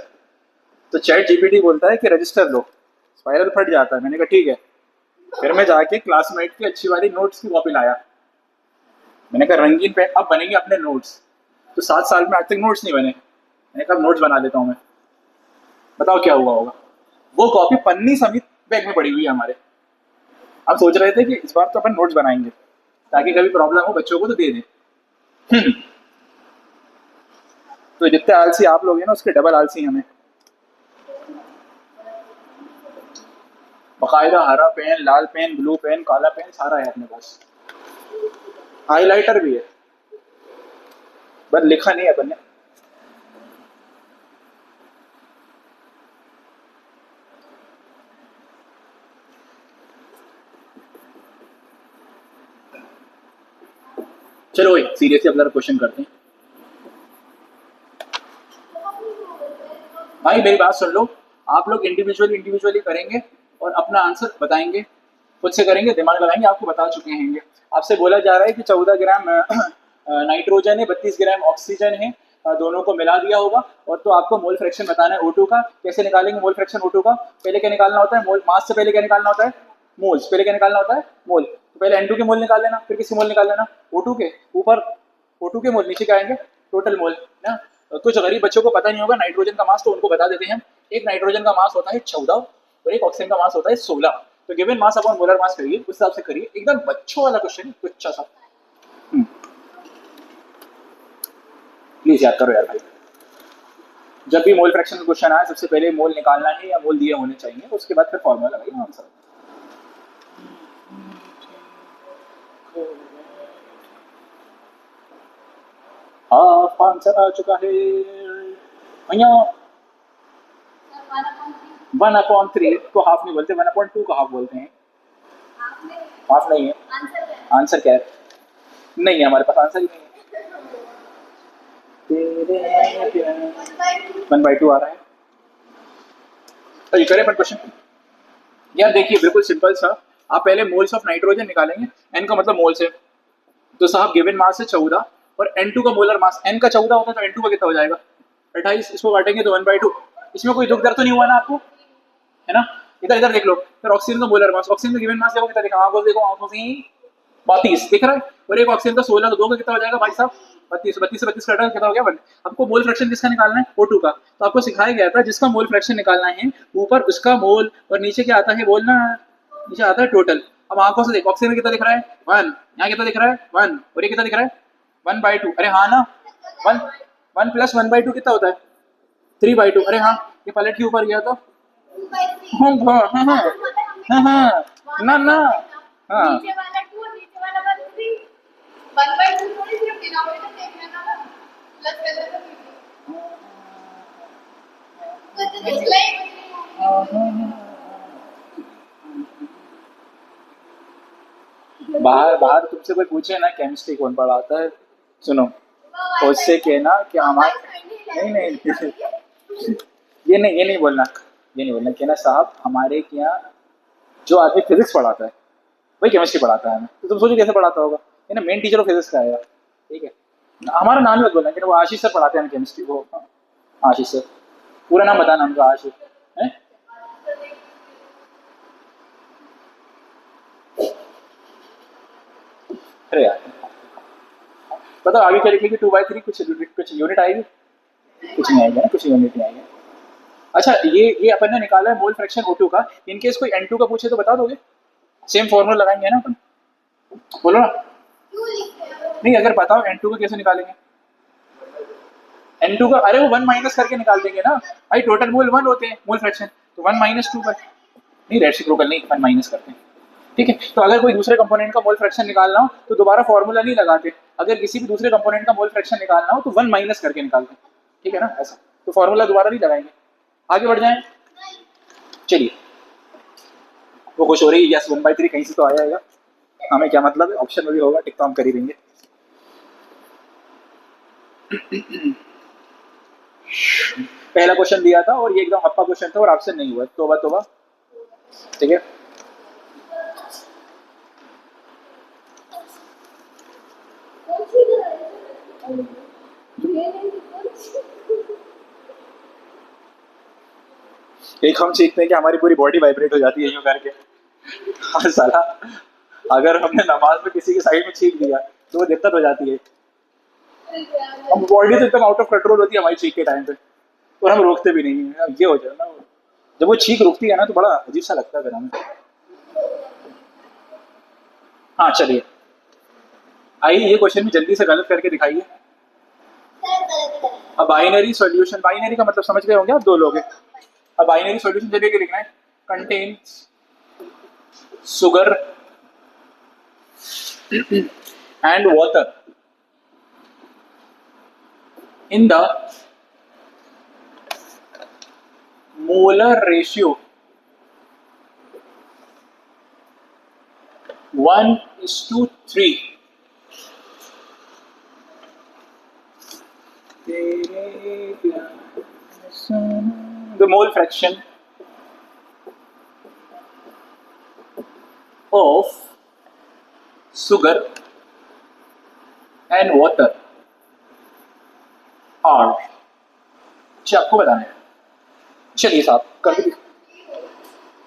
S1: तो चैट जीपीटी बोलता है कि रजिस्टर लो, स्पाइरल फट जाता है। मैंने कहा ठीक है। फिर मैं जाके क्लासमेट की अच्छी वाली नोट्स की कॉपी लाया। मैंने कहा रंगीन पे अब बनेंगे अपने नोट्स। तो 7 साल में आज तक नोट्स नहीं बने। मैंने कहा नोट्स बना लेता हूँ मैं। बताओ क्या हुआ होगा। वो कॉपी पन्नी समेत बैग में पड़ी हुई है हमारे। हम सोच रहे थे कि इस बार तो अपन नोट्स बनाएंगे ताकि कभी प्रॉब्लम हो बच्चों को तो दे दें। तो जितने आलसी आप लोग हैं ना, उसके डबल आलसी हमें। बकायदा हरा पेन, लाल पेन, ब्लू पेन, काला पेन सारा है अपने पास। हाईलाइटर भी है, बस लिखा नहीं है अपन ने। चलो भाई सीरियसली अब जरा क्वेश्चन करते हैं। भाई मेरी बात सुन लो, आप लोग इंडिविजुअली करेंगे और अपना आंसर बताएंगे, खुद से करेंगे, दिमाग लगाएंगे। आपको बता चुके हैं, आपसे बोला जा रहा है कि 14 ग्राम नाइट्रोजन है, 32 ग्राम ऑक्सीजन है, दोनों को मिला दिया होगा। और तो आपको मोल फ्रैक्शन बताना है O2 का। कैसे निकालेंगे मोल फ्रैक्शन O2 का? पहले क्या निकालना होता है? मोल। मास से पहले क्या निकालना होता है? मोल्स। पहले क्या निकालना होता है? मोल। तो पहले N2 के मोल निकाल लेना, फिर किसी मोल निकाल लेना, O2 के ऊपर O2 के मोल, नीचे क्या आएंगे? टोटल मोल ना। कुछ गरीब बच्चों को पता नहीं होगा नाइट्रोजन का मास, तो उनको बता देते हैं। एक नाइट्रोजन का मास होता है 14 और एक ऑक्सीजन का मास होता है 16। तो given mass upon molar mass करिए, उस हिसाब से करिए। एकदम बच्चों वाला क्वेश्चन है, अच्छा सा। प्लीज याद करो यार भाई। जब भी मोल फ्रैक्शन का क्वेश्चन आए, सबसे पहले मोल निकालना है या मोल दिए होने चाहिए, उसके बाद फिर फॉर्मूला लगाइए आंसर। हाफ आंसर आ चुका है भैया। 1/3 को हाफ नहीं बोलते, 1/2 को हाफ बोलते हैं। हाफ नहीं है। आंसर क्या है? नहीं है हमारे पास, आंसर ही नहीं है। 1/2 आ रहा है। तो ये करें पर क्वेश्चन। यार देखिए बिल्कुल सिंपल सा। आप पहले मोल्स ऑफ नाइट्रोजन निकालेंगे, एन का मतलब मोल्स है। तो साहब गिवन मास है 14 और N2 का मोलर मास, N का 14 होता है तो N2 का कितना हो जाएगा? 28। इसको काटेंगे तो 1/2। इसमें कोई दुख दर्द तो नहीं हुआ ना आपको, है ना? इधर इधर देख लो। फिर ऑक्सीजन का मोलर मास, ऑक्सीजन का गिवन मास देखो कितना दिखा, आंखों से देखो, आंखों से 32 दिख रहा है। और एक ऑक्सीजन का 16, तो 2 का कितना हो जाएगा भाई साहब? 32। 32 से 32 कटा कितना हो गया? 1। आपको मोल फ्रैक्शन किसका निकालना है? O2 का। तो आपको सिखाया गया था जिसका मोल फ्रैक्शन निकालना है, ऊपर उसका मोल और नीचे क्या आता है बोलना, नीचे आता है टोटल। अब आंखों से देखो, ऑक्सीजन कितना दिख रहा है? 1। यहाँ कितना दिख रहा है? 1। और ये कितना दिख रहा है? 1/2। अरे हाँ ना, 1 1 + 1/2 कितना होता है? 3/2। अरे हाँ, ये पलट के ऊपर गया तो हाँ हाँ हाँ हाँ हाँ ना ना हाँ। बाहर बाहर तुमसे कोई पूछे ना केमिस्ट्री कौन पढ़ाता है, सुनो, तो उससे कहना कि हमारे नहीं नहीं ये नहीं बोलना, ये नहीं बोलना। कहना साहब हमारे यहाँ जो आदमी फिजिक्स पढ़ाता है वही केमिस्ट्री पढ़ाता है हमें। तो तुम सोचो कैसे पढ़ाता होगा। ये ना मेन टीचर ऑफ फिजिक्स का है, ठीक है। हमारा नाम मत बोलना कि वो आशीष सर पढ़ाते हैं केमिस्ट्री, वो आशीष सर। पूरा नाम बताना उनका, आशीष है। अरे यार बताओ आगे क्या लिखेगी? 2/3 कुछ यूनिट आएगी? कुछ नहीं आएगा ना, कुछ यूनिट नहीं आएगा। अच्छा ये अपन ने निकाला है मोल फ्रैक्शन O2 का। इनकेस कोई N2 का पूछे तो बता दोगे? सेम फॉर्मूला लगाएंगे ना अपन, बोलो ना। नहीं अगर बताओ N2 का कैसे निकालेंगे? N2 का अरे वो 1 माइनस करके निकाल देंगे ना भाई। टोटल मोल 1 होते हैं मोल फ्रैक्शन, तो 1 - 2 पर नहीं, रेसिप्रोकल नहीं, 1 माइनस करते हैं, ठीक है। तो अगर कोई दूसरे कंपोनेंट का मोल फ्रैक्शन निकालना हो तो दोबारा फॉर्मूला नहीं लगाते। अगर किसी भी दूसरे कंपोनेंट का मोल फ्रैक्शन निकालना हो तो 1 माइनस करके निकालते हैं, ठीक है ना, ऐसा। तो फॉर्मूला दोबारा नहीं लगाएंगे। आगे बढ़ जाएं, चलिए। वो खुश हो रही है, यस 1/3 कहीं से तो आया है। हमें क्या मतलब है, ऑप्शन में भी होगा, टिक तो हम कर ही देंगे। पहला क्वेश्चन दिया था और ये एकदम हप्पा क्वेश्चन था और आपसे नहीं हुआ, तोबा तोबा। ठीक है, एक हम सीखते हैं कि हमारी पूरी बॉडी वाइब्रेट हो जाती है यूं करके। हाँ साला, अगर हमने नमाज में किसी के साइड में छींक दिया तो वो दिक्कत हो जाती है। हम बॉडी तो एकदम आउट ऑफ कंट्रोल होती है हमारी छींक के टाइम पे, और हम रोकते भी नहीं हैं। ये हो जाए ना, जब वो छींक रुकती है ना तो बड़ा अजीब सा लगता है फिर हमें। हाँ चलिए, आइए ये क्वेश्चन भी जल्दी से गलत करके दिखाइए। अब बाइनरी सॉल्यूशन, बाइनरी का मतलब समझ गए होंगे आप, दो लोग हैं। अब बाइनरी सॉल्यूशन जरिए के लिखना है, contains sugar and water in the molar ratio 1:3. The mole fraction of sugar and water are, अच्छा आपको बताना है। चलिए साहब कर भी,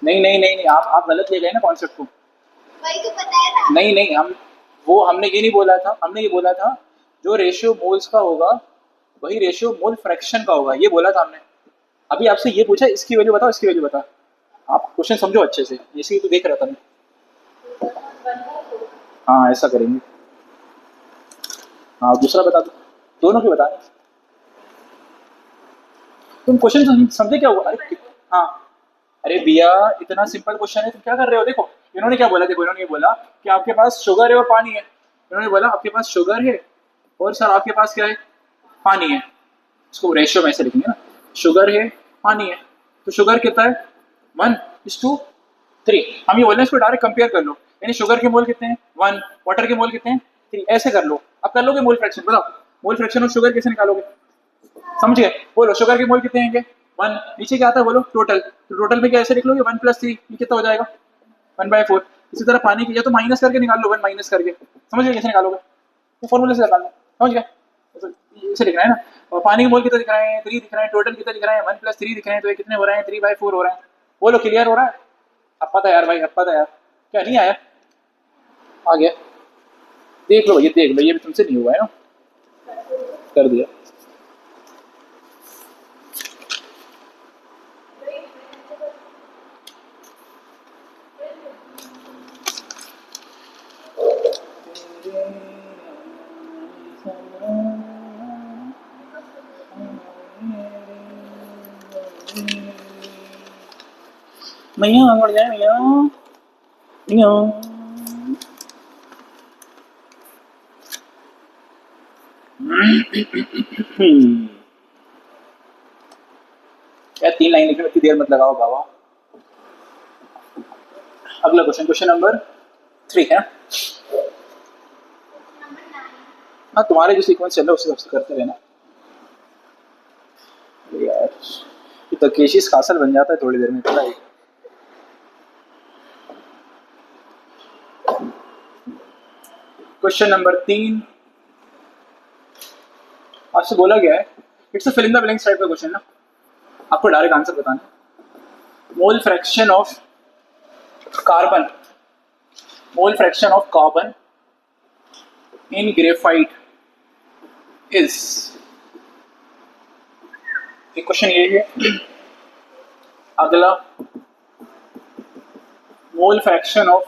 S1: नहीं नहीं नहीं नहीं, आप गलत ले गए ना कॉन्सेप्ट को।
S2: वही तो पता है ना।
S1: नहीं नहीं, हमने ये नहीं बोला था, हमने ये बोला था जो रेशियो मोल्स का होगा वही रेशियो मोल फ्रैक्शन का होगा, ये बोला था हमने। अभी आपसे ये पूछा इसकी वैल्यू बताओ, इसकी वैल्यू बता। आप क्वेश्चन समझो अच्छे से, इसी तो देख रहा था मैं। हाँ ऐसा करेंगे। हाँ दूसरा बता दो, दोनों के बता। तुम क्वेश्चन समझे क्या हुआ? अरे हाँ, अरे भैया इतना सिंपल क्वेश्चन है, तुम क्या कर रहे हो? देखो इन्होंने क्या बोला, देखो इन्होंने ये बोला कि आपके पास शुगर है और पानी है। इन्होंने बोला आपके पास शुगर है और सर आपके पास क्या है, पानी है। इसको रेशियो में ऐसे लिखेंगे ना, शुगर है पानी है, तो शुगर कितना है 1:3। हम ये बोल रहे हैं इसको डायरेक्ट कंपेयर कर लो, यानी शुगर के मोल कितने हैं 1, वाटर के मोल कितने हैं 3, ऐसे कर लो। अब कर लोगे मोल फ्रैक्शन, बताओ मोल फ्रैक्शन ऑफ शुगर कैसे निकालोगे? समझ गए? बोलो शुगर के मोल कितने हैं 1, नीचे क्या आता है बोलो टोटल, तो टोटल में क्या ऐसे लिख लोगे 1+3, ये कितना हो जाएगा 1/4। इसी तरह पानी की, या तो माइनस करके निकाल लो 1 माइनस करके, समझ गए कैसे निकालोगे? तो फॉर्मूले से निकाल लो, समझ गए? तो इसे लिखना है ना। और पानी के मोल कितना दिख रहे हैं 3 दिख रहे हैं, टोटल कितना दिख रहा है 1+3 दिख रहे हैं, तो ये कितने हो रहे हैं 3/4 हो रहे हैं। बोलो क्लियर हो रहा है? अब पता यार भाई, अब पता यार, क्या नहीं आया? आ गया, देख लो ये, देख लो ये भी तुमसे नहीं हुआ है ना, कर दिया। मैया बढ़ जाए मैया मैया। यार 3 लाइन लिखने में इतनी देर मत लगाओ बाबा। अगला क्वेश्चन, क्वेश्चन नंबर 3 है। हाँ तुम्हारे जो सीक्वेंस चल रहा है उसे सबसे करते रहना यार, ये तो केशिस कासल बन जाता है थोड़ी देर में, पता है। क्वेश्चन नंबर 3 आपसे बोला गया है, it's a fill in the blanks type का क्वेश्चन ना, आपको डायरेक्ट आंसर बताना। Mole fraction of carbon, mole fraction of carbon in graphite is, एक क्वेश्चन ये है। अगला, mole fraction of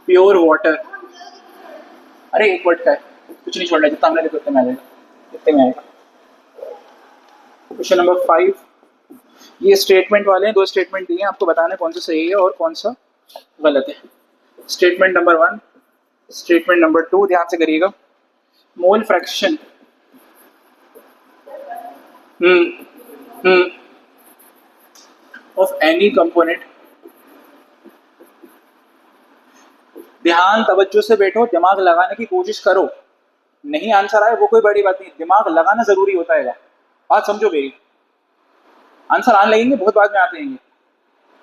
S1: pure water, अरे एक वर्ड का है, कुछ नहीं छोड़ना, जितना हमने लिखा उतने में आ जाएगा, इतने में आएगा। क्वेश्चन नंबर 5, ये स्टेटमेंट वाले हैं, 2 स्टेटमेंट दिए हैं, आपको बताना है कौन सा सही है और कौन सा गलत है। स्टेटमेंट नंबर 1, स्टेटमेंट नंबर 2, ध्यान से करिएगा। Mole fraction of any component ध्यान तवज्जो से बैठो, दिमाग लगाने की कोशिश करो। नहीं आंसर आए वो कोई बड़ी बात नहीं, दिमाग लगाना जरूरी होता है। बात समझो मेरी, आंसर आने लगेंगे बहुत बाद में आते हैं।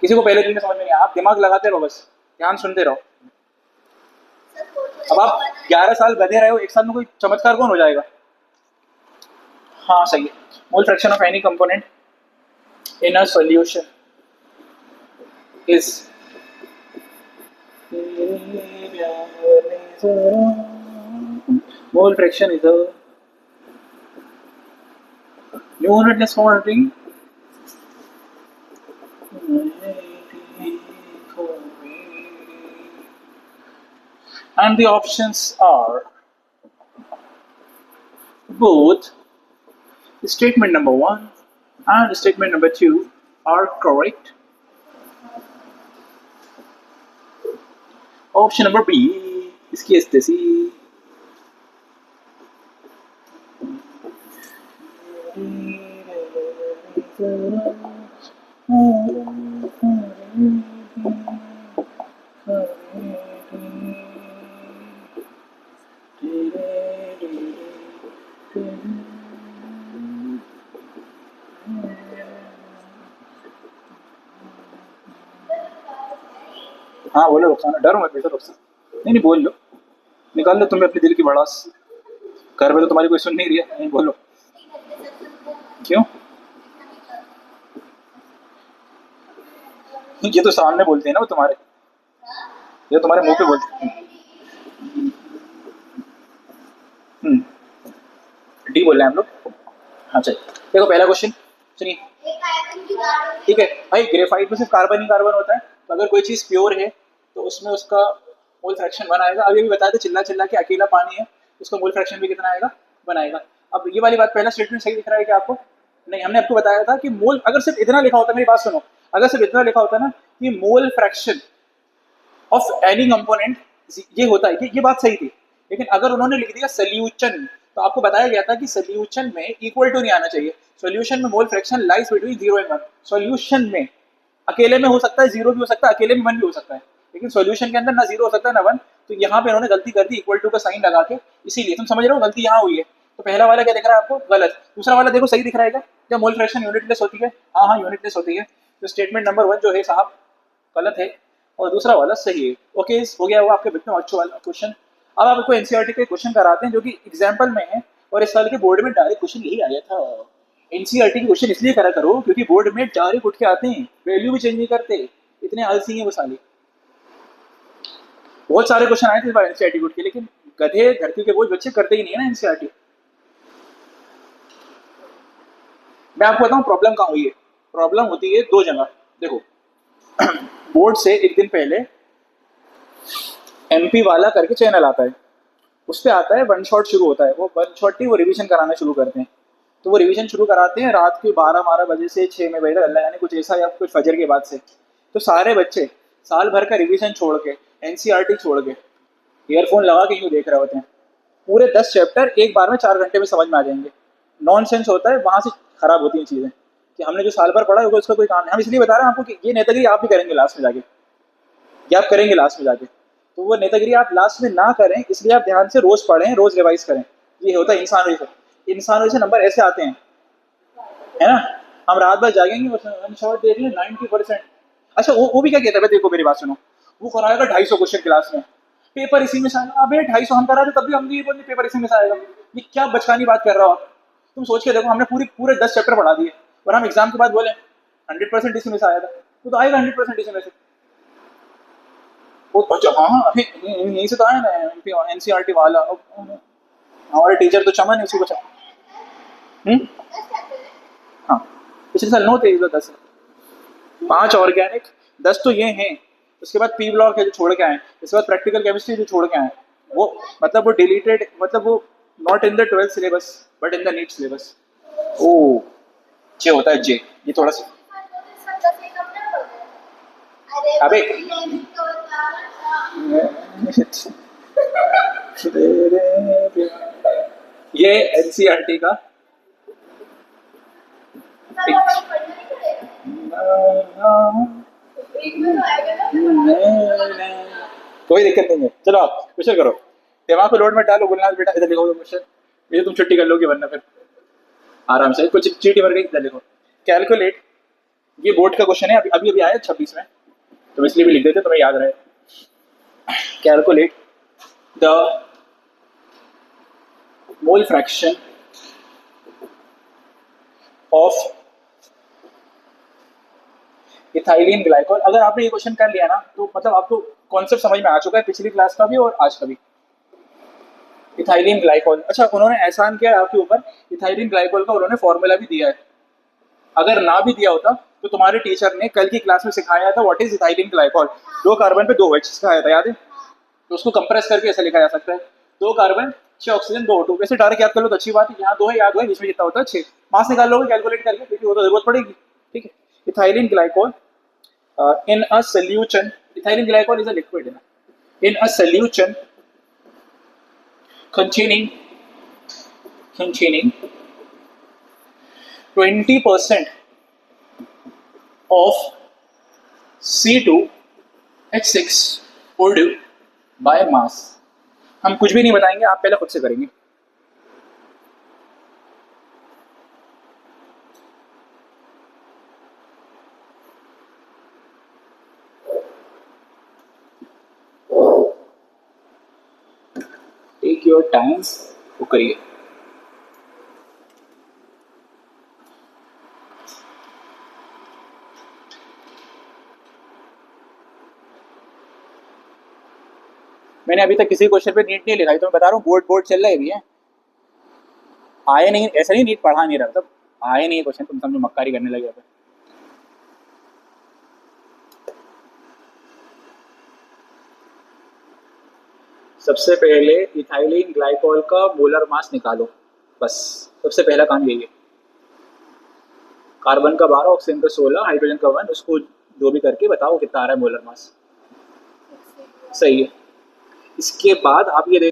S1: किसी को पहले दिन में समझ में नहीं आया, आप दिमाग लगाते रहो, बस ध्यान सुनते रहो। अब आप 11 साल गधे रहे हो, एक साल में कोई चमत्कार कौन हो जाएगा? हाँ सही है। मोल fraction of any component in a solution is mole fraction is a unitless quantity and the options are both statement number 1 and statement number 2 are correct. Option number B इसकी स्थिति हाँ बोलो रुखसाना, डरो मत बेटा रुखसाना। नहीं नहीं बोल लो, निकाल लो तुम्हें अपने दिल की भड़ास। घर में तो तुम्हारी कोई सुन नहीं रही है, नहीं बोलो। क्यों? ये तो सामने बोलते हैं ना वो तुम्हारे, ये तुम्हारे मुंह पे बोलते हैं। डी बोल रहे हैं हम लोग। हाँ चलिए देखो पहला क्वेश्चन सुनिए। ठीक है भाई, ग्रेफाइट में सिर्फ कार्बन ही कार्बन होता है, तो अगर कोई चीज़ प्योर है तो उसमें उसका मोल फ्रैक्शन 1 आएगा। अभी भी बताया था चिल्ला चिल्ला के अकेला पानी है, उसका मोल फ्रैक्शन भी कितना आएगा? 1 आएगा। अब ये वाली बात, पहला स्टेटमेंट सही दिख रहा है क्या आपको? नहीं, हमने आपको बताया था कि मोल, अगर सिर्फ इतना लिखा होता, मेरी बात सुनो, अगर सिर्फ इतना लिखा होता ना कि मोल फ्रैक्शन ऑफ एनी कंपोनेंट ये होता है, ये बात सही थी। लेकिन अगर उन्होंने लिख दिया सोल्यूशन, तो आपको बताया गया था कि सोल्यूशन में इक्वल टू नहीं आना चाहिए। सोल्यूशन में mole fraction lies between 0 and 1। Solution में अकेले में हो सकता है 0 भी हो सकता है, अकेले में 1 भी हो सकता है, लेकिन सोल्यूशन के अंदर ना 0 हो सकता है ना 1। तो यहाँ पे उन्होंने गलती कर दी इक्वल टू का साइन लगा के, इसीलिए तुम समझ रहे हो गलती यहाँ हुई है। तो पहला वाला क्या दिख रहा है आपको? गलत। दूसरा वाला देखो सही दिख रहा है क्या मोल फ्रैक्शन यूनिटलेस होती है? हाँ हाँ यूनिटलेस होती है। तो स्टेटमेंट नंबर 1 जो है साहब गलत है और दूसरा वाला सही है। ओके हो गया वो आपके बिल्कुल अच्छे वाला क्वेश्चन। अब आपको एनसीईआरटी के क्वेश्चन कराते हैं जो कि एग्जाम्पल में है, और इस साल के बोर्ड में डायरेक्ट क्वेश्चन यही आया था। एनसीईआरटी के क्वेश्चन इसलिए करा करो क्योंकि बोर्ड में डायरेक्ट उठ के आते हैं, वैल्यू भी चेंज नहीं करते, इतने आलसी हैं वो साले। बहुत सारे क्वेश्चन आए थे इस बार एनसीईआरटी बोर्ड के, लेकिन गधे धरती के बोझ बच्चे करते ही नहीं है ना एनसीईआरटी। मैं आपको बताऊं प्रॉब्लम कहाँ हुई है। प्रॉब्लम होती है 2 जगह। देखो बोर्ड से एक दिन पहले एमपी वाला करके चैनल आता है, उस पर आता है 1 शॉट शुरू होता है, वो 1 शॉट ही वो रिवीजन कराना शुरू करते हैं। तो वो रिवीजन शुरू कराते हैं रात के 12 बजे से 6 में बजे तक, अल्लाह यानी कुछ ऐसा, या कुछ फजर के बाद से। तो सारे बच्चे साल भर का रिवीजन छोड़ के, एनसीईआरटी छोड़ के, ईयरफोन लगा के यूँ देख रहे होते हैं। पूरे 10 चैप्टर एक बार में 4 घंटे में समझ में आ जाएंगे। नॉनसेंस होता है, वहाँ से खराब होती हैं चीज़ें कि हमने जो साल भर पढ़ा होगा उसका कोई काम नहीं। हम इसलिए बता रहे हैं आपको कि ये नेतागिरी आप भी करेंगे लास्ट में जाके, ये आप करेंगे लास्ट में जाके। तो वो नेतागिरी आप लास्ट में ना करें, इसलिए आप ध्यान से रोज पढ़ें, रोज रिवाइज करें। ये होता है इंसान से नंबर ऐसे आते हैं, है ना। हम रात भर जागेंगे, शॉर्ट देख लें 90%। अच्छा वो भी क्या कहता है, देखो मेरी बात सुनो, वो कराएगा 250 क्वेश्चन क्लास में, पेपर इसी में से आएगा। अबे 250 हम करा रहे तब भी हम ये बोलते पेपर इसी में से आएगा। ये क्या बचकानी बात कर रहा हो आप? तुम सोच के देखो, हमने पूरे 10 चैप्टर पढ़ा दिए और हम एग्जाम के बाद बोले 100% इसी में से आया था, तो आएगा 100% इसी में से। वो अच्छा हाँ यहीं से तो आया ना एनसीईआरटी वाला। हमारे टीचर तो चमन है उसी को। हाँ पिछले साल 9 थे, इस बार 10 है। 5 ऑर्गेनिक, 10 तो ये हैं। उसके बाद पी ब्लॉक है जो छोड़ के आए, इसके बाद प्रैक्टिकल केमिस्ट्री जो छोड़ के आए, वो मतलब वो डिलीटेड, मतलब वो not in the 12th syllabus but in the NEET syllabus. ओ जे होता है जे, ये थोड़ा सा अबे ये एनसीईआरटी का कोई दिक्कत नहीं है। चलो आप क्वेश्चन करो, दिमाग को लोड मत डालो। गुलनाज बेटा इधर लिखो क्वेश्चन, ये तुम छुट्टी कर लोगे वरना फिर आराम से कुछ चीटी मर गई। इधर लिखो, कैलकुलेट, ये बोर्ड का क्वेश्चन है, अभी अभी अभी आया 26 में, तो इसलिए भी लिख देते तुम्हें याद रहे। Calculate the mole fraction of ethylene glycol. अगर आपने ये क्वेश्चन कर लिया ना तो मतलब आपको कॉन्सेप्ट समझ में आ चुका है, पिछली क्लास का भी और आज का भी। इथाइलिन ग्लाइकोल, अच्छा उन्होंने एहसान किया है आपके ऊपर, इथाइलिन ग्लाइकोल का उन्होंने फॉर्मूला भी दिया है। अगर ना भी दिया होता तो तुम्हारे टीचर ने कल की क्लास में सिखाया था what is ethylene glycol. 2 carbon पे 2 OH सिखाया था, याद है? तो उसको कंप्रेस करके ऐसे लिखा जा सकता है, 2 कार्बन 6 ऑक्सीजन 2 O2। वैसे डायरेक्ट याद कर लो तो अच्छी बात है, यहाँ 2 है, याद है इसमें कितना होता है 6। मास निकाल लोगे कैलकुलेट करके, क्योंकि वो तो जरूरत पड़ेगी। ठीक है, ethylene glycol in a solution, ethylene glycol is a liquid in a solution containing 20% of C2H6 produced by mass। हम कुछ भी नहीं बताएंगे, आप पहले खुद से करेंगे। टेक योर टाइम्स, वो करिए। मैंने अभी तक किसी क्वेश्चन पे नीट नहीं लिखा है, तो मैं बता रहा हूँ बोर्ड बोर्ड चल रहा है अभी है। आए नहीं, ऐसा नहीं नीट पढ़ा नहीं रहा, मतलब आए नहीं क्वेश्चन, तुम समझो मक्कारी करने लगे। सबसे पहले इथाइलिन ग्लाइकोल का मोलर मास निकालो, बस सबसे पहला काम यही है। कार्बन का 12, ऑक्सीजन का 16, हाइड्रोजन का 1, उसको जो भी करके बताओ कितना आ रहा है मोलर मास। सही है। इसके बाद आप ये